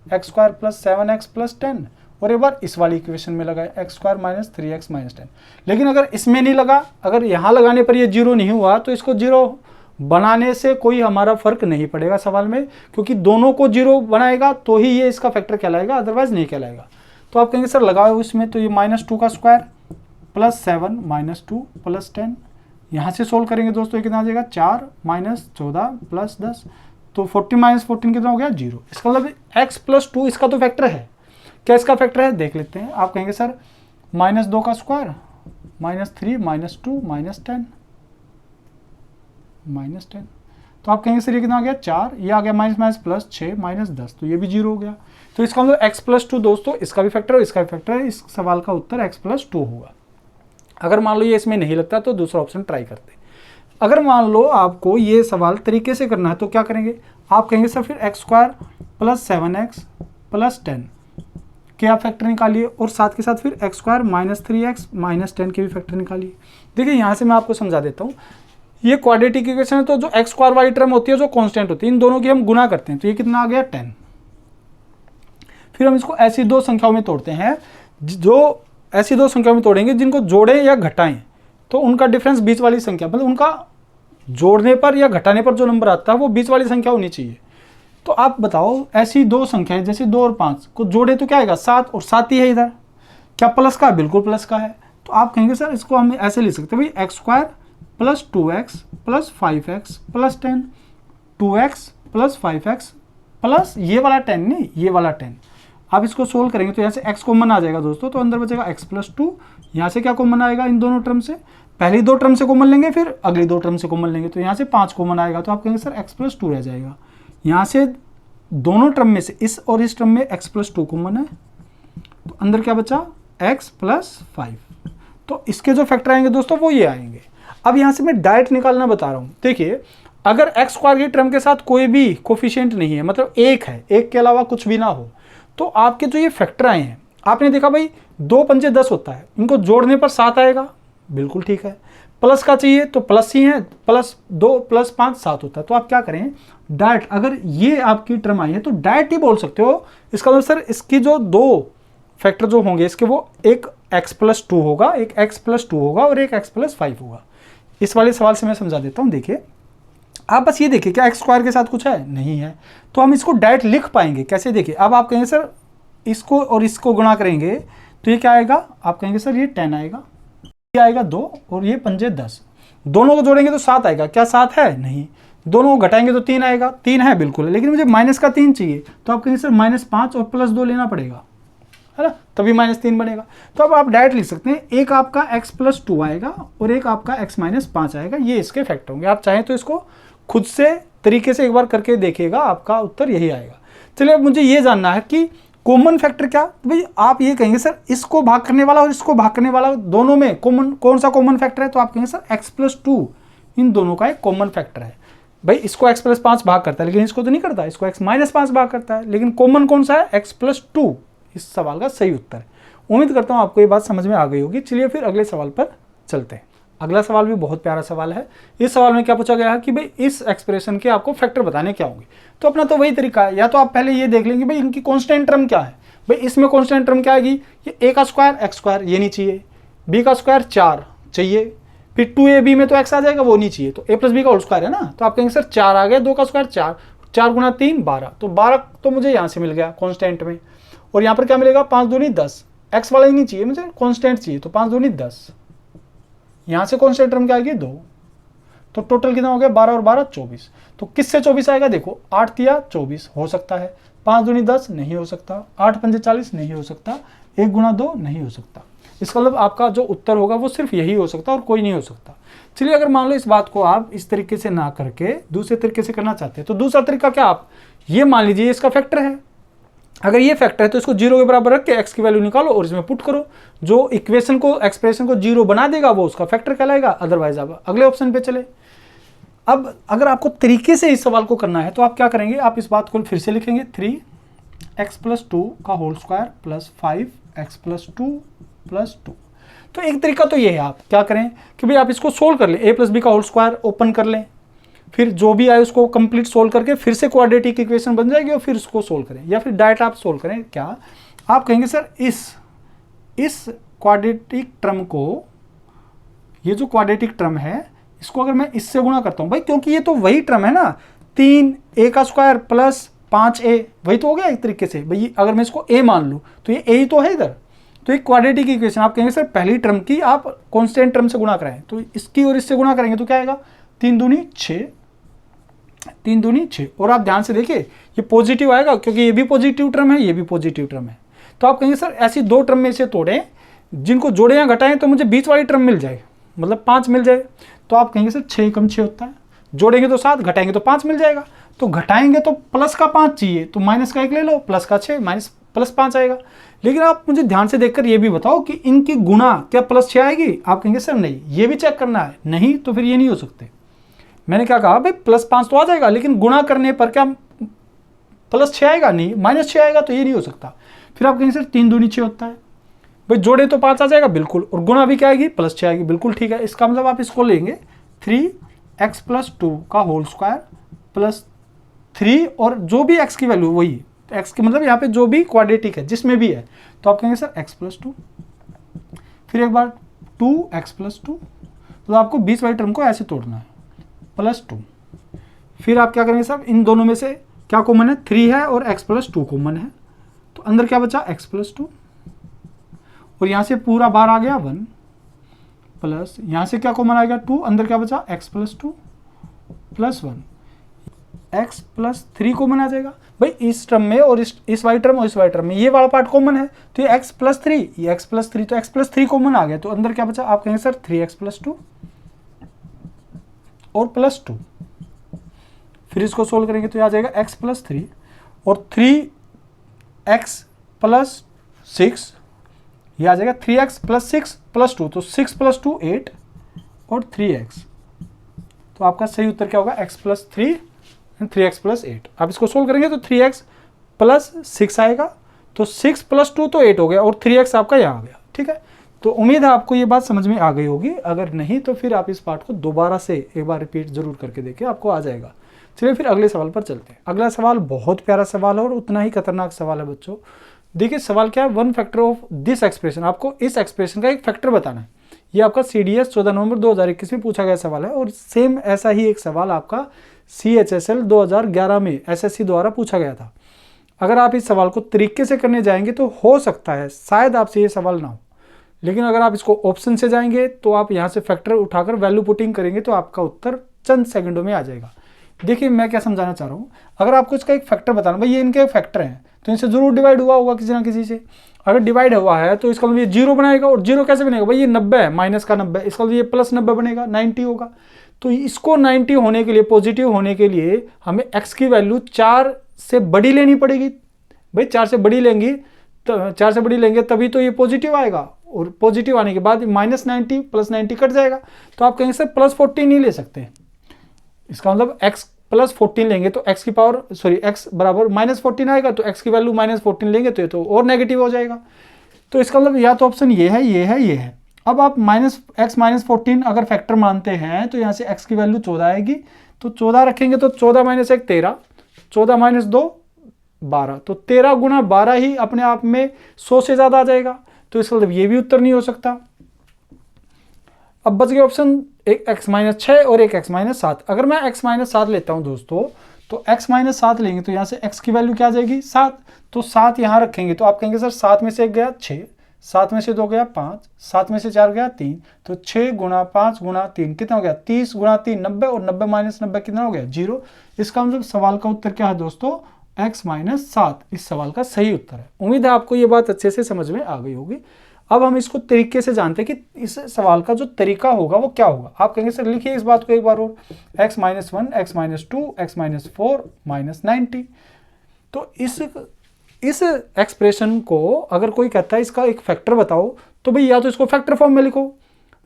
x² + 7x + 10, और एक बार इस वाली इक्वेशन में लगाएं x² - 3x - 10। लेकिन अगर इसमें नहीं लगा, अगर यहाँ लगाने पर ये 0 नहीं हुआ, तो इसको 0 बनाने से कोई हमारा फर्क नहीं पड़ेगा सवाल में, क्योंकि दोनों को 0 बनाएगा तो ही ये इसका फैक्टर कहलाएगा, अदरवाइज नहीं कहलाएगा। तो आप कहेंगे सर लगाओ इसमें, तो ये -2 का स्क्वायर + 7 - 2 + 10। यहाँ से सोल्व करेंगे दोस्तों, ये कितना आ जाएगा 4 - 14 + 10, तो 40 - 14 कितना हो गया 0। इसका मतलब x + 2 इसका तो फैक्टर है। क्या इसका फैक्टर है देख लेते हैं। आप कहेंगे सर -2 का स्क्वायर -3 - 2 -10 -10, तो आप कहेंगे सर ये कितना आ गया 4, ये आ गया -6 -10, तो ये भी 0 हो गया। तो इसका मतलब x + 2 दोस्तों इसका भी फैक्टर है और इसका भी फैक्टर है। इस सवाल का उत्तर x + 2 होगा। अगर मान लो ये इसमें नहीं लगता तो दूसरा ऑप्शन ट्राई करते। अगर मान लो आपको ये सवाल तरीके से करना है तो क्या करेंगे, आप कहेंगे सर फिर x² + 7x + 10 के आप फैक्टर निकालिए, और साथ के साथ फिर x² - 3x - 10 के भी फैक्टर निकालिए। देखिए यहाँ से मैं आपको समझा देता हूँ, ये क्वाड्रेटिक इक्वेशन है, तो जो x² वाली टर्म होती है जो कांस्टेंट होती है, इन दोनों की हम गुना करते हैं, तो ये कितना आ गया 10। फिर हम इसको ऐसी दो संख्याओं में तोड़ते हैं, जो ऐसी दो संख्याओं में तोड़ेंगे जिनको जोड़ें या घटाएं, तो उनका डिफरेंस बीच वाली संख्या, मतलब उनका जोड़ने पर या घटाने पर जो नंबर आता है वो बीच वाली संख्या होनी चाहिए। तो आप बताओ ऐसी दो संख्याएं जैसे 2 और 5 को जोड़े तो क्या आएगा 7, और 7 ही है इधर, क्या प्लस का, बिल्कुल प्लस का है। तो आप कहेंगे सर इसको हम ऐसे लिख सकते हैं भाई x² + 2x + 5x + 10, 2x + 5x plus ये वाला 10 नहीं, ये वाला 10। आप इसको सोल्व करेंगे तो यहाँ से x कॉमन आ जाएगा दोस्तों, तो अंदर बचेगा x + 2। यहाँ से क्या कॉमन आएगा इन दोनों टर्म से, पहली दो टर्म से कॉमन लेंगे फिर अगली दो टर्म से कॉमन लेंगे, तो यहाँ से 5 कॉमन आएगा, तो आप कहेंगे सर x + 2 रह जाएगा। यहाँ से दोनों टर्म में से इस और इस टर्म में x + 2 कॉमन है, तो अंदर क्या बचा x + 5। तो इसके जो फैक्टर आएंगे दोस्तों वो ये आएंगे। अब यहाँ से मैं डायरेक्ट निकालना बता रहा हूँ। देखिए अगर x² की टर्म के साथ कोई भी कोफिशिएंट नहीं है, मतलब एक है, एक के अलावा कुछ भी ना हो, तो आपके जो ये फैक्टर आए हैं, आपने देखा भाई 2 पंजे 10 होता है, इनको जोड़ने पर 7 आएगा, बिल्कुल ठीक है। प्लस का चाहिए तो प्लस ही है, +2 + 5 7 होता है। तो आप क्या करें डायरेक्ट, अगर ये आपकी टर्म आई है तो डायरेक्ट ही बोल सकते हो। इसका मतलब सर इसकी जो दो फैक्टर जो होंगे इसके, वो एक x + 2 होगा, एक x + 2 होगा और एक x + 5 होगा। इस वाले सवाल से मैं समझा देता हूँ। देखिए आप बस ये देखिए क्या x² के साथ कुछ है, नहीं है, तो हम इसको डायरेक्ट लिख पाएंगे कैसे। देखिए अब आप कहेंगे सर इसको और इसको गुणा करेंगे तो ये क्या आएगा, आप कहेंगे सर ये 10 आएगा, ये आएगा 2 और ये पंजे 10, दोनों को जोड़ेंगे तो 7 आएगा, क्या 7 है, नहीं, दोनों को घटाएंगे तो 3 आएगा, 3 है बिल्कुल, लेकिन मुझे माइनस का 3 चाहिए, तो आप कहेंगे सर -5 और +2 लेना पड़ेगा, है ना, तभी -3 बनेगा। तो अब आप डायरेक्ट लिख सकते हैं, एक आपका x + 2 आएगा और एक आपका x - 5 आएगा, ये इसके फैक्टर होंगे। आप चाहें तो इसको खुद से तरीके से एक बार करके देखिएगा, आपका उत्तर यही आएगा। चलिए अब मुझे ये जानना है कि कॉमन फैक्टर क्या, तो भाई आप ये कहेंगे सर इसको भाग करने वाला और इसको भाग करने वाला दोनों में कॉमन कौन सा कॉमन फैक्टर है, तो आप कहेंगे सर x + 2 इन दोनों का एक कॉमन फैक्टर है। भाई इसको x + 5 भाग करता है लेकिन इसको तो नहीं करता, इसको x - 5 भाग करता है, लेकिन कॉमन कौन सा है, x + 2 इस सवाल का सही उत्तर है। उम्मीद करता हूँ आपको ये बात समझ में आ गई होगी। चलिए फिर अगले सवाल पर चलते हैं। अगला सवाल भी बहुत प्यारा सवाल है। इस सवाल में क्या पूछा गया है कि भाई इस एक्सप्रेशन के आपको फैक्टर बताने क्या होंगे। तो अपना तो वही तरीका है, या तो आप पहले ये देख लेंगे भाई इनकी कांस्टेंट टर्म क्या है। भाई इसमें कांस्टेंट टर्म क्या आएगी, ये a का स्क्वायर x² ये नहीं चाहिए, b का स्क्वायर 4 चाहिए, फिर 2ab में तो x आ जाएगा वो नहीं चाहिए, तो a + b का होल स्क्वायर है ना, तो आप कहेंगे सर 4 आ गया, 2 का स्क्वायर 4, 4 × 3 12, तो 12 तो मुझे यहाँ से मिल गया कांस्टेंट में, और यहाँ पर क्या मिलेगा 5 दूनी 10, एक्स वाला ही नहीं चाहिए मुझे, कांस्टेंट चाहिए। तो 5 दूनी 10, यहाँ से कांस्टेंट टर्म क्या आएगी 2, तो टोटल कितना हो गया 12 और 12 24। तो किससे 24 आएगा, देखो 8 तिया 24 हो सकता है, 5 दूनी 10 नहीं हो सकता, 8 पंजे 40 नहीं हो सकता, 1 गुना 2 नहीं हो सकता। इसका मतलब आपका जो उत्तर होगा वो सिर्फ यही हो सकता है और कोई नहीं हो सकता। चलिए अगर मान लो इस बात को आप इस तरीके से ना करके दूसरे तरीके से करना चाहते हैं, तो दूसरा तरीका क्या, आप ये मान लीजिए इसका फैक्टर है। अगर ये फैक्टर है तो इसको 0 के बराबर रख के x की वैल्यू निकालो और इसमें पुट करो। जो इक्वेशन को, एक्सप्रेशन को 0 बना देगा वो उसका फैक्टर कहलाएगा। अदरवाइज आप अगले ऑप्शन पे चले। अब अगर आपको तरीके से इस सवाल को करना है तो आप क्या करेंगे, आप इस बात को फिर से लिखेंगे 3x + 2 का होल स्क्वायर प्लस 5x + 2 + 2। तो एक तरीका तो ये है, आप क्या करें कि भाई आप इसको सोल्व कर लें, a + b का होल स्क्वायर ओपन कर लें, फिर जो भी आए उसको कंप्लीट सोल्व करके फिर से क्वाड्रेटिक इक्वेशन बन जाएगी और फिर उसको सोल्व करें, या फिर डायरेक्ट आप सोल्व करें। क्या आप कहेंगे सर इस क्वाड्रेटिक टर्म को, ये जो क्वाड्रेटिक टर्म है इसको अगर मैं इससे गुणा करता हूं भाई, क्योंकि ये तो वही टर्म है ना, 3a का स्क्वायर प्लस 5a, वही तो हो गया एक तरीके से भाई। अगर मैं इसको a मान लूं तो ये a ही तो है इधर। तो एक क्वाड्रेटिक इक्वेशन आप कहेंगे सर पहली टर्म की आप कांस्टेंट टर्म से गुणा कराएं, तो इसकी और इससे गुणा करेंगे तो क्या आएगा 3 दूनी 6, 3 दूनी 6। और आप ध्यान से देखिए ये पॉजिटिव आएगा क्योंकि ये भी पॉजिटिव टर्म है, ये भी पॉजिटिव टर्म है। तो आप कहेंगे सर ऐसी 2 टर्म में से तोड़ें जिनको जोड़े या घटाएं तो मुझे बीच वाली टर्म मिल जाए, मतलब 5 मिल जाए। तो आप कहेंगे सर 6 कम 6 होता है, जोड़ेंगे तो 7, घटाएंगे तो 5 मिल जाएगा। तो घटाएंगे तो प्लस का 5 चाहिए, तो माइनस का 1 ले लो, प्लस का 6 माइनस प्लस 5 आएगा। लेकिन आप मुझे ध्यान से देखकर ये भी बताओ कि इनकी गुणा क्या प्लस 6 आएगी। आप कहेंगे सर नहीं, ये भी चेक करना है, नहीं तो फिर ये नहीं हो सकते। मैंने क्या कहा भाई प्लस 5 तो आ जाएगा, लेकिन गुणा करने पर क्या प्लस 6 आएगा, नहीं माइनस 6 आएगा, तो ये नहीं हो सकता। फिर आप कहेंगे सर 3 दूनी 6 होता है, भाई जोड़े तो 5 आ जाएगा बिल्कुल, और गुणा भी क्या आएगी प्लस 6 आएगी, बिल्कुल ठीक है। इसका मतलब आप इसको लेंगे 3x + 2 का होल स्क्वायर प्लस 3, और जो भी x की वैल्यू वही, x की मतलब यहाँ पे जो भी क्वाड्रेटिक है जिसमें भी है, तो आप कहेंगे सर x + 2, फिर एक बार 2x + 2। तो आपको बीच वाली टर्म को ऐसे तोड़ना है +2। फिर आप क्या करेंगे साहब, इन दोनों में से क्या कॉमन है, 3 है और x + 2 कॉमन है, तो अंदर क्या बचा x + 2, और यहाँ से पूरा बार आ गया 1 प्लस यहाँ से क्या कॉमन आएगा 2, अंदर क्या बचा x + 2 + 1, x + 3 कॉमन आ जाएगा भाई इस टर्म में, और इस वाली टर्म और इस वाली टर्म में ये वाला पार्ट कॉमन है, तो ये x + 3, ये x + 3, तो x + 3 कॉमन आ गया, तो अंदर क्या बचा, आप कहेंगे सर 3x + 2 और +2। फिर इसको सोल्व करेंगे तो ये आ जाएगा x + 3 और 3x + 6, ये आ जाएगा 3x + 6 + 2, तो 6 + 2 8 और 3x। तो आपका सही उत्तर क्या होगा, x + 3 और 3x + 8। आप इसको सोल्व करेंगे तो 3x + 6 आएगा, तो 6 + 2 तो 8 हो गया, और 3x आपका यहाँ आ गया। ठीक है, तो उम्मीद है आपको ये बात समझ में आ गई होगी। अगर नहीं तो फिर आप इस पार्ट को दोबारा से एक बार रिपीट जरूर करके देखिए, आपको आ जाएगा। चलिए फिर अगले सवाल पर चलते हैं। अगला सवाल बहुत प्यारा सवाल है और उतना ही खतरनाक सवाल है बच्चों। देखिए सवाल क्या है, 1 फैक्टर ऑफ दिस एक्सप्रेशन, आपको इस एक्सप्रेशन का एक फैक्टर बताना है। ये आपका CDS 14 नवंबर 2021 में पूछा गया सवाल है, और सेम ऐसा ही एक सवाल आपका CHSL 2011 में SSC द्वारा पूछा गया था। अगर आप इस सवाल को तरीके से करने जाएंगे तो हो सकता है शायद आपसे ये सवाल ना हो, लेकिन अगर आप इसको ऑप्शन से जाएंगे तो आप यहाँ से फैक्टर उठाकर वैल्यू पुटिंग करेंगे तो आपका उत्तर चंद सेकंडों में आ जाएगा। देखिए मैं क्या समझाना चाह रहा हूँ, अगर आपको इसका एक फैक्टर बताना, भाई ये इनके फैक्टर हैं तो इनसे जरूर डिवाइड हुआ होगा किसी ना किसी से। अगर डिवाइड हुआ है तो इसका मतलब ये 0 बनाएगा, और 0 कैसे बनेगा, भाई ये 90 है, माइनस का 90, इसका मतलब ये +90 बनेगा, 90 होगा। तो इसको 90 होने के लिए, पॉजिटिव होने के लिए हमें x की वैल्यू 4 से बड़ी लेनी पड़ेगी। भाई 4 से बड़ी लेंगी तो 4 से बड़ी लेंगे तभी तो ये पॉजिटिव आएगा, और पॉजिटिव आने के बाद -90 +90 कट जाएगा। तो आप कहेंगे सर +14 नहीं ले सकते, इसका मतलब x + 14 लेंगे तो x बराबर -14 आएगा, तो x की वैल्यू -14 लेंगे तो ये तो और नेगेटिव हो जाएगा। तो इसका मतलब या तो ऑप्शन ये है, ये है, ये है। अब आप -x - 14 अगर फैक्टर मानते हैं तो यहाँ से x की वैल्यू 14 आएगी, तो 14 रखेंगे तो 14 - 1 13, 14 - 2 12, तो 13 गुणा 12 ही अपने आप में 100 से ज़्यादा आ जाएगा। तो इसका मतलब ये भी उत्तर नहीं हो सकता। अब बच गए ऑप्शन एक x - 6 और एक x - 7। अगर मैं x - 7 लेता हूं दोस्तों, तो x - 7 लेंगे तो यहाँ से x की वैल्यू क्या आ जाएगी 7, तो 7 यहाँ रखेंगे तो आप कहेंगे सर 7 में से एक गया 6, 7 में से 2 गया 5, 7 में से 4 गया 3, तो 6 गुणा 5 गुणा 3 कितना हो गया 30 गुणा 3 90, और 90 माइनस 90 कितना हो गया 0। इसका मतलब सवाल का उत्तर क्या है दोस्तों, x माइनस 7 इस सवाल का सही उत्तर है। उम्मीद है आपको ये बात अच्छे से समझ में आ गई होगी। अब हम इसको तरीके से जानते हैं कि इस सवाल का जो तरीका होगा वो क्या होगा। आप कहेंगे सर लिखिए इस बात को एक बार और, x minus 1, x minus 2, x minus 4 minus 90। तो इस एक्सप्रेशन को अगर कोई कहता है इसका एक फैक्टर बताओ, तो भाई या तो इसको फैक्टर फॉर्म में लिखो,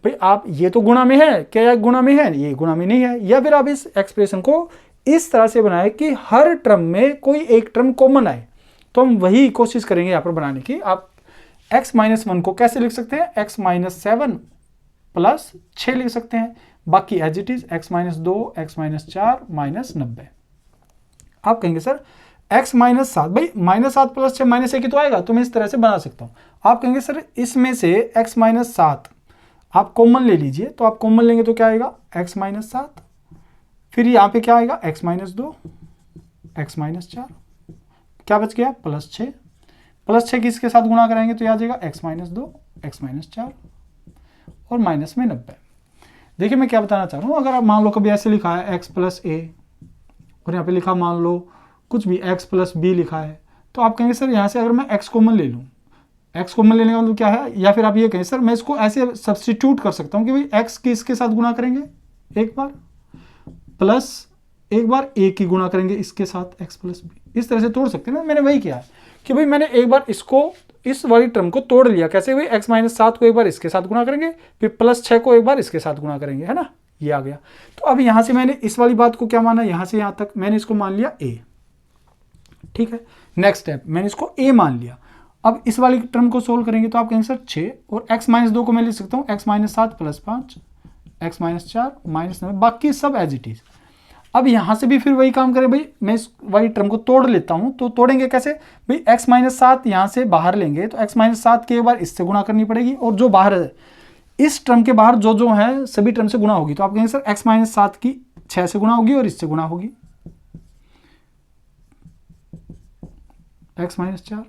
भाई आप ये तो गुणा में है, क्या यह गुणा में है, ये गुणा में नहीं है, या फिर आप इस एक्सप्रेशन को इस तरह से बनाए कि हर टर्म में कोई एक टर्म कॉमन आए। तो हम वही कोशिश करेंगे यहाँ पर बनाने की। आप x माइनस 1 को कैसे लिख सकते हैं, x माइनस 7 प्लस 6 लिख सकते हैं, बाकी as it is x minus 2, x minus 4 minus 90। आप कहेंगे सर x माइनस 7, भाई माइनस 7 प्लस 6 माइनस 1 ही तो आएगा, तो मैं इस तरह से बना सकता हूँ। आप कहेंगे सर इसमें से x माइनस 7 आप कॉमन ले लीजिए, तो आप कॉमन लेंगे तो क्या आएगा x माइनस 7, फिर यहाँ पे क्या आएगा x माइनस 2, x माइनस 4, क्या बच गया प्लस 6, प्लस 6 किसके साथ गुणा कराएंगे तो आ जाएगा x माइनस 2, x माइनस 4 और माइनस में 90। देखिए मैं क्या बताना चाह रहा हूँ, अगर आप मान लो कभी ऐसे लिखा है x प्लस a और यहाँ पे लिखा मान लो कुछ भी x प्लस b लिखा है, तो आप कहेंगे सर यहाँ से अगर मैं x कॉमन ले लूँ, x कॉमन लेने का मतलब क्या है, या फिर आप ये कहें सर मैं इसको ऐसे सब्स्टिट्यूट कर सकता हूँ कि भाई x की इसके साथ गुणा करेंगे एक बार, प्लस एक बार a की गुणा करेंगे इसके साथ x प्लस b, इस तरह से तोड़ सकते हैं ना। मैंने वही किया है कि भाई मैंने एक बार इसको इस वाली टर्म को तोड़ लिया, कैसे भाई x माइनस 7 को एक बार इसके साथ गुणा करेंगे, फिर प्लस 6 को एक बार इसके साथ गुणा करेंगे, है ना, ये आ गया। तो अब यहाँ से मैंने इस वाली बात को क्या माना, यहाँ से यहाँ तक मैंने इसको मान लिया a, ठीक है। नेक्स्ट स्टेप मैंने इसको a मान लिया। अब इस वाली टर्म को सोल्व करेंगे तो आप कहेंगे सर 6, और x माइनस 2 को मैं लिख सकता हूँ x minus 7 plus 5, x minus 4 minus 9, बाकी सब एज इट इज। अब यहाँ से भी फिर वही काम करें, भाई मैं इस वाली टर्म को तोड़ लेता हूँ, तो तोड़ेंगे कैसे, भाई x माइनस 7 यहाँ से बाहर लेंगे तो x माइनस 7 के एक बार इससे गुणा करनी पड़ेगी, और जो बाहर है इस टर्म के बाहर जो जो है सभी टर्म से गुणा होगी, तो आप कहेंगे सर x माइनस 7 की 6 से गुणा होगी और इससे गुणा होगी x माइनस 4,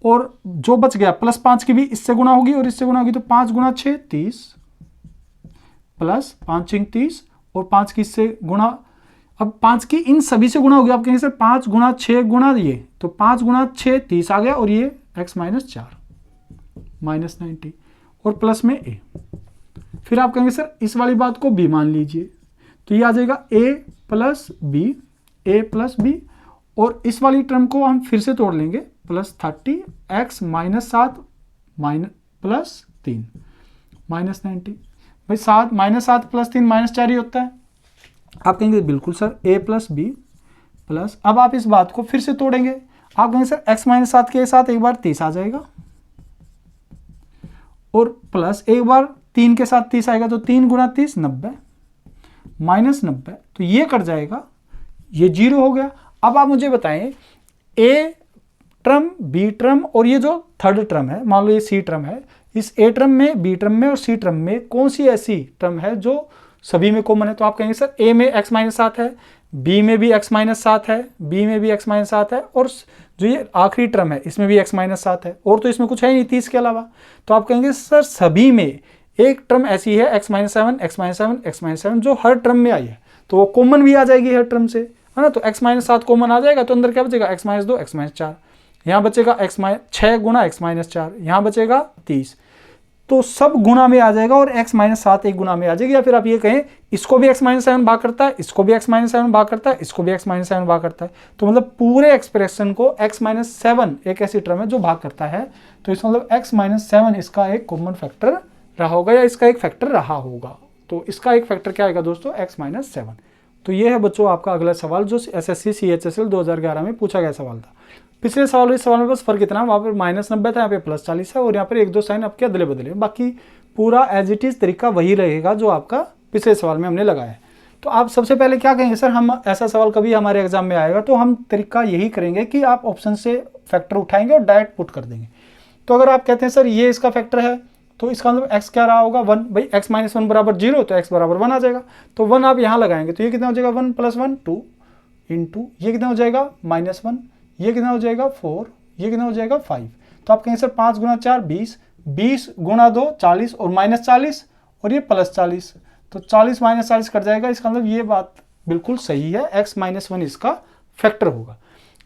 और जो बच गया प्लस 5 की भी इससे गुणा होगी और इससे गुणा होगी, तो 5 गुणा 6 30 प्लस 5 6 30 और 5 की इससे गुणा, अब 5 की इन सभी से गुणा होगी, आप कहेंगे सर 5 गुणा 6 गुणा ये, तो 5 गुणा 6 30 आ गया, और ये x माइनस 4 माइनस 90 और प्लस में a। फिर आप कहेंगे सर इस वाली बात को b मान लीजिए, तो ये आ जाएगा a plus b, a plus b, और इस वाली टर्म को हम फिर से तोड़ लेंगे, plus 30 x minus 7 minus plus 3 minus 90, भाई 7 माइनस 7 प्लस 3 माइनस 4 ही होता है। आप कहेंगे बिल्कुल sir a plus b plus, अब आप इस बात को फिर से तोड़ेंगे, आप कहेंगे सर x माइनस 7 के साथ एक बार 30 आ जाएगा, और प्लस एक बार 3 के साथ 30 आएगा, तो 3 गुणा 30 90 माइनस 90, तो ये कट जाएगा, ये 0 हो गया। अब आप मुझे बताएं a टर्म, b टर्म और ये जो थर्ड टर्म है, मान लो ये c टर्म है, इस a टर्म में, b टर्म में और c टर्म में कौन सी ऐसी टर्म है जो सभी में कॉमन है। तो आप कहेंगे सर a में x माइनस 7 है, b में भी x माइनस 7 है, b में भी x माइनस 7 है, और जो ये आखिरी टर्म है इसमें भी x माइनस 7 है, और तो इसमें कुछ है ही नहीं 30 के अलावा। तो आप कहेंगे सर सभी में एक टर्म ऐसी है x minus 7, x minus 7, x minus 7 जो हर टर्म में आई है, तो वो कॉमन भी आ जाएगी हर टर्म से, है ना। तो x माइनस 7 कॉमन आ जाएगा, तो अंदर क्या बचेगा x माइनस 2, x माइनस 4, यहाँ बचेगा 6 गुना x माइनस 4, यहाँ बचेगा 30, तो सब गुना में आ जाएगा, और x माइनस 7 एक गुना में आ जाएगी। या फिर आप ये कहें इसको भी x माइनस 7 भाग करता है, इसको भी x माइनस 7 भाग करता है, इसको भी x माइनस 7 भाग करता है, तो मतलब पूरे एक्सप्रेशन को x माइनस 7 एक ऐसी टर्म है जो भाग करता है, तो इसका मतलब x माइनस 7 इसका एक कॉमन फैक्टर रहा होगा, या इसका एक फैक्टर रहा होगा। तो इसका एक फैक्टर क्या आएगा दोस्तों, x माइनस 7। तो ये है बच्चों आपका अगला सवाल जो SSC CHSL 2011 में पूछा गया सवाल था। पिछले सवाल इस सवाल में बस फर्क इतना, वहाँ पर माइनस 90 था, यहाँ पे प्लस 40 है, और यहाँ पर एक दो साइन आपके अदले बदले, बाकी पूरा एज इट इज तरीका वही रहेगा जो आपका पिछले सवाल में हमने लगाया है। तो आप सबसे पहले क्या कहेंगे सर, हम ऐसा सवाल कभी हमारे एग्जाम में आएगा तो हम तरीका यही करेंगे कि आप ऑप्शन से फैक्टर उठाएंगे और डायरेक्ट पुट कर देंगे। तो अगर आप कहते हैं सर ये इसका फैक्टर है, तो इसका मतलब x क्या रहा होगा 1, भाई x माइनस 1 बराबर 0, तो x बराबर 1 आ जाएगा, तो 1 आप यहाँ लगाएंगे, तो ये कितना हो जाएगा 1 प्लस 1 2 इंटू ये कितना हो जाएगा -1, ये कितना हो जाएगा 4, ये कितना हो जाएगा 5, तो आप कहेंगे सर 5 गुना 4 20, 20 गुना 2 40 और -40 और ये +40, तो 40 -40 कट जाएगा। इसका मतलब ये बात बिल्कुल सही है, x - 1 इसका फैक्टर होगा।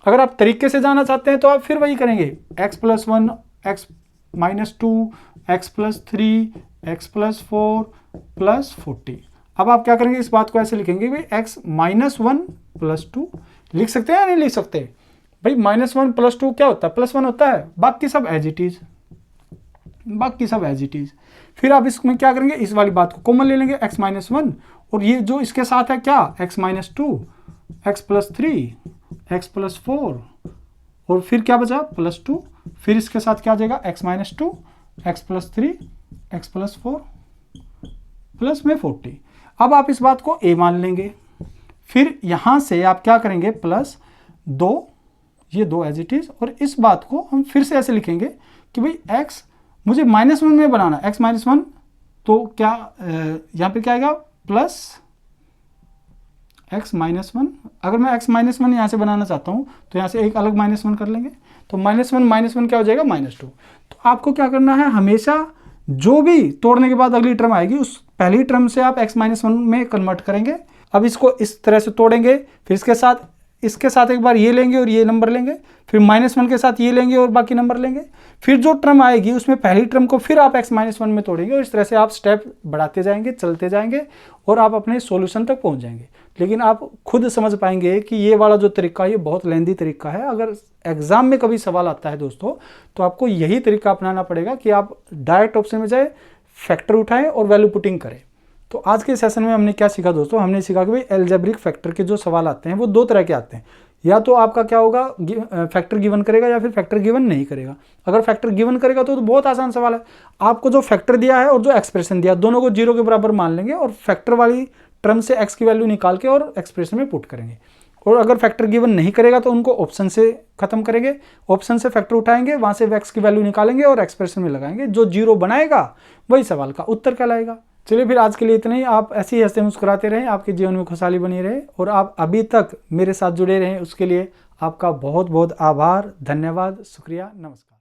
अगर आप तरीके से जाना चाहते हैं तो आप फिर वही करेंगे, x + 1 x - 2 x + 3 x + 4 + 40। अब आप क्या करेंगे, इस बात को ऐसे लिखेंगे भाई x - 1 + 2 लिख सकते हैं या नहीं लिख सकते भाई? -1 + 2 क्या होता है? +1 होता है। बाकी सब एज इट इज, बाकी सब एज इट इज। फिर आप इसमें क्या करेंगे, इस वाली बात को कॉमन ले लेंगे, x - 1 और ये जो इसके साथ है क्या, x - 2 x + 3 x + 4 और फिर क्या बचा +2, फिर इसके साथ क्या आ जाएगा x - 2 x + 3 x + 4 प्लस में 40। अब आप इस बात को a मान लेंगे। फिर यहां से आप क्या करेंगे, +2, ये 2 एज इट इज, और इस बात को हम फिर से ऐसे लिखेंगे कि भाई x मुझे -1 में बनाना, x - 1 तो क्या यहां पे क्या आएगा प्लस x - 1। अगर मैं x - 1 यहाँ से बनाना चाहता हूँ तो यहाँ से एक अलग -1 कर लेंगे, तो -1 क्या हो जाएगा -2। तो आपको क्या करना है, हमेशा जो भी तोड़ने के बाद अगली टर्म आएगी उस पहली टर्म से आप x - 1 में कन्वर्ट करेंगे। अब इसको इस तरह से तोड़ेंगे, फिर इसके साथ एक बार ये लेंगे और ये नंबर लेंगे, फिर -1 के साथ ये लेंगे और बाकी नंबर लेंगे, फिर जो टर्म आएगी उसमें पहली टर्म को फिर आप x - 1 में तोड़ेंगे और इस तरह से आप स्टेप बढ़ाते जाएंगे, चलते जाएंगे और आप अपने सॉल्यूशन तक पहुंच जाएंगे। लेकिन आप खुद समझ पाएंगे कि ये वाला जो तरीका है ये बहुत लेंदी तरीका है। अगर एग्जाम में कभी सवाल आता है दोस्तों, तो आपको यही तरीका अपनाना पड़ेगा कि आप डायरेक्ट ऑप्शन में जाए, फैक्टर उठाएं और वैल्यू पुटिंग करें। तो आज के सेशन में हमने क्या सीखा दोस्तों, हमने सीखा कि भाई अलजेब्रिक फैक्टर के जो सवाल आते हैं वो 2 तरह के आते हैं। या तो आपका क्या होगा, फैक्टर गिवन करेगा या फिर फैक्टर गिवन नहीं करेगा। अगर फैक्टर गिवन करेगा तो बहुत आसान सवाल है, आपको जो फैक्टर दिया है और जो एक्सप्रेशन दिया दोनों को 0 के बराबर मान लेंगे और फैक्टर वाली टर्म से x की वैल्यू निकाल के और एक्सप्रेशन में पुट करेंगे। और अगर फैक्टर गिवन नहीं करेगा तो उनको ऑप्शन से खत्म करेंगे, ऑप्शन से फैक्टर उठाएंगे, वहां से x की वैल्यू निकालेंगे और एक्सप्रेशन में लगाएंगे। जो 0 बनाएगा वही सवाल का उत्तर कहलाएगा। चलिए फिर आज के लिए इतना ही। आप ऐसे ही हंसते मुस्कुराते रहें, आपके जीवन में खुशहाली बनी रहे और आप अभी तक मेरे साथ जुड़े रहें, उसके लिए आपका बहुत बहुत आभार, धन्यवाद, शुक्रिया, नमस्कार।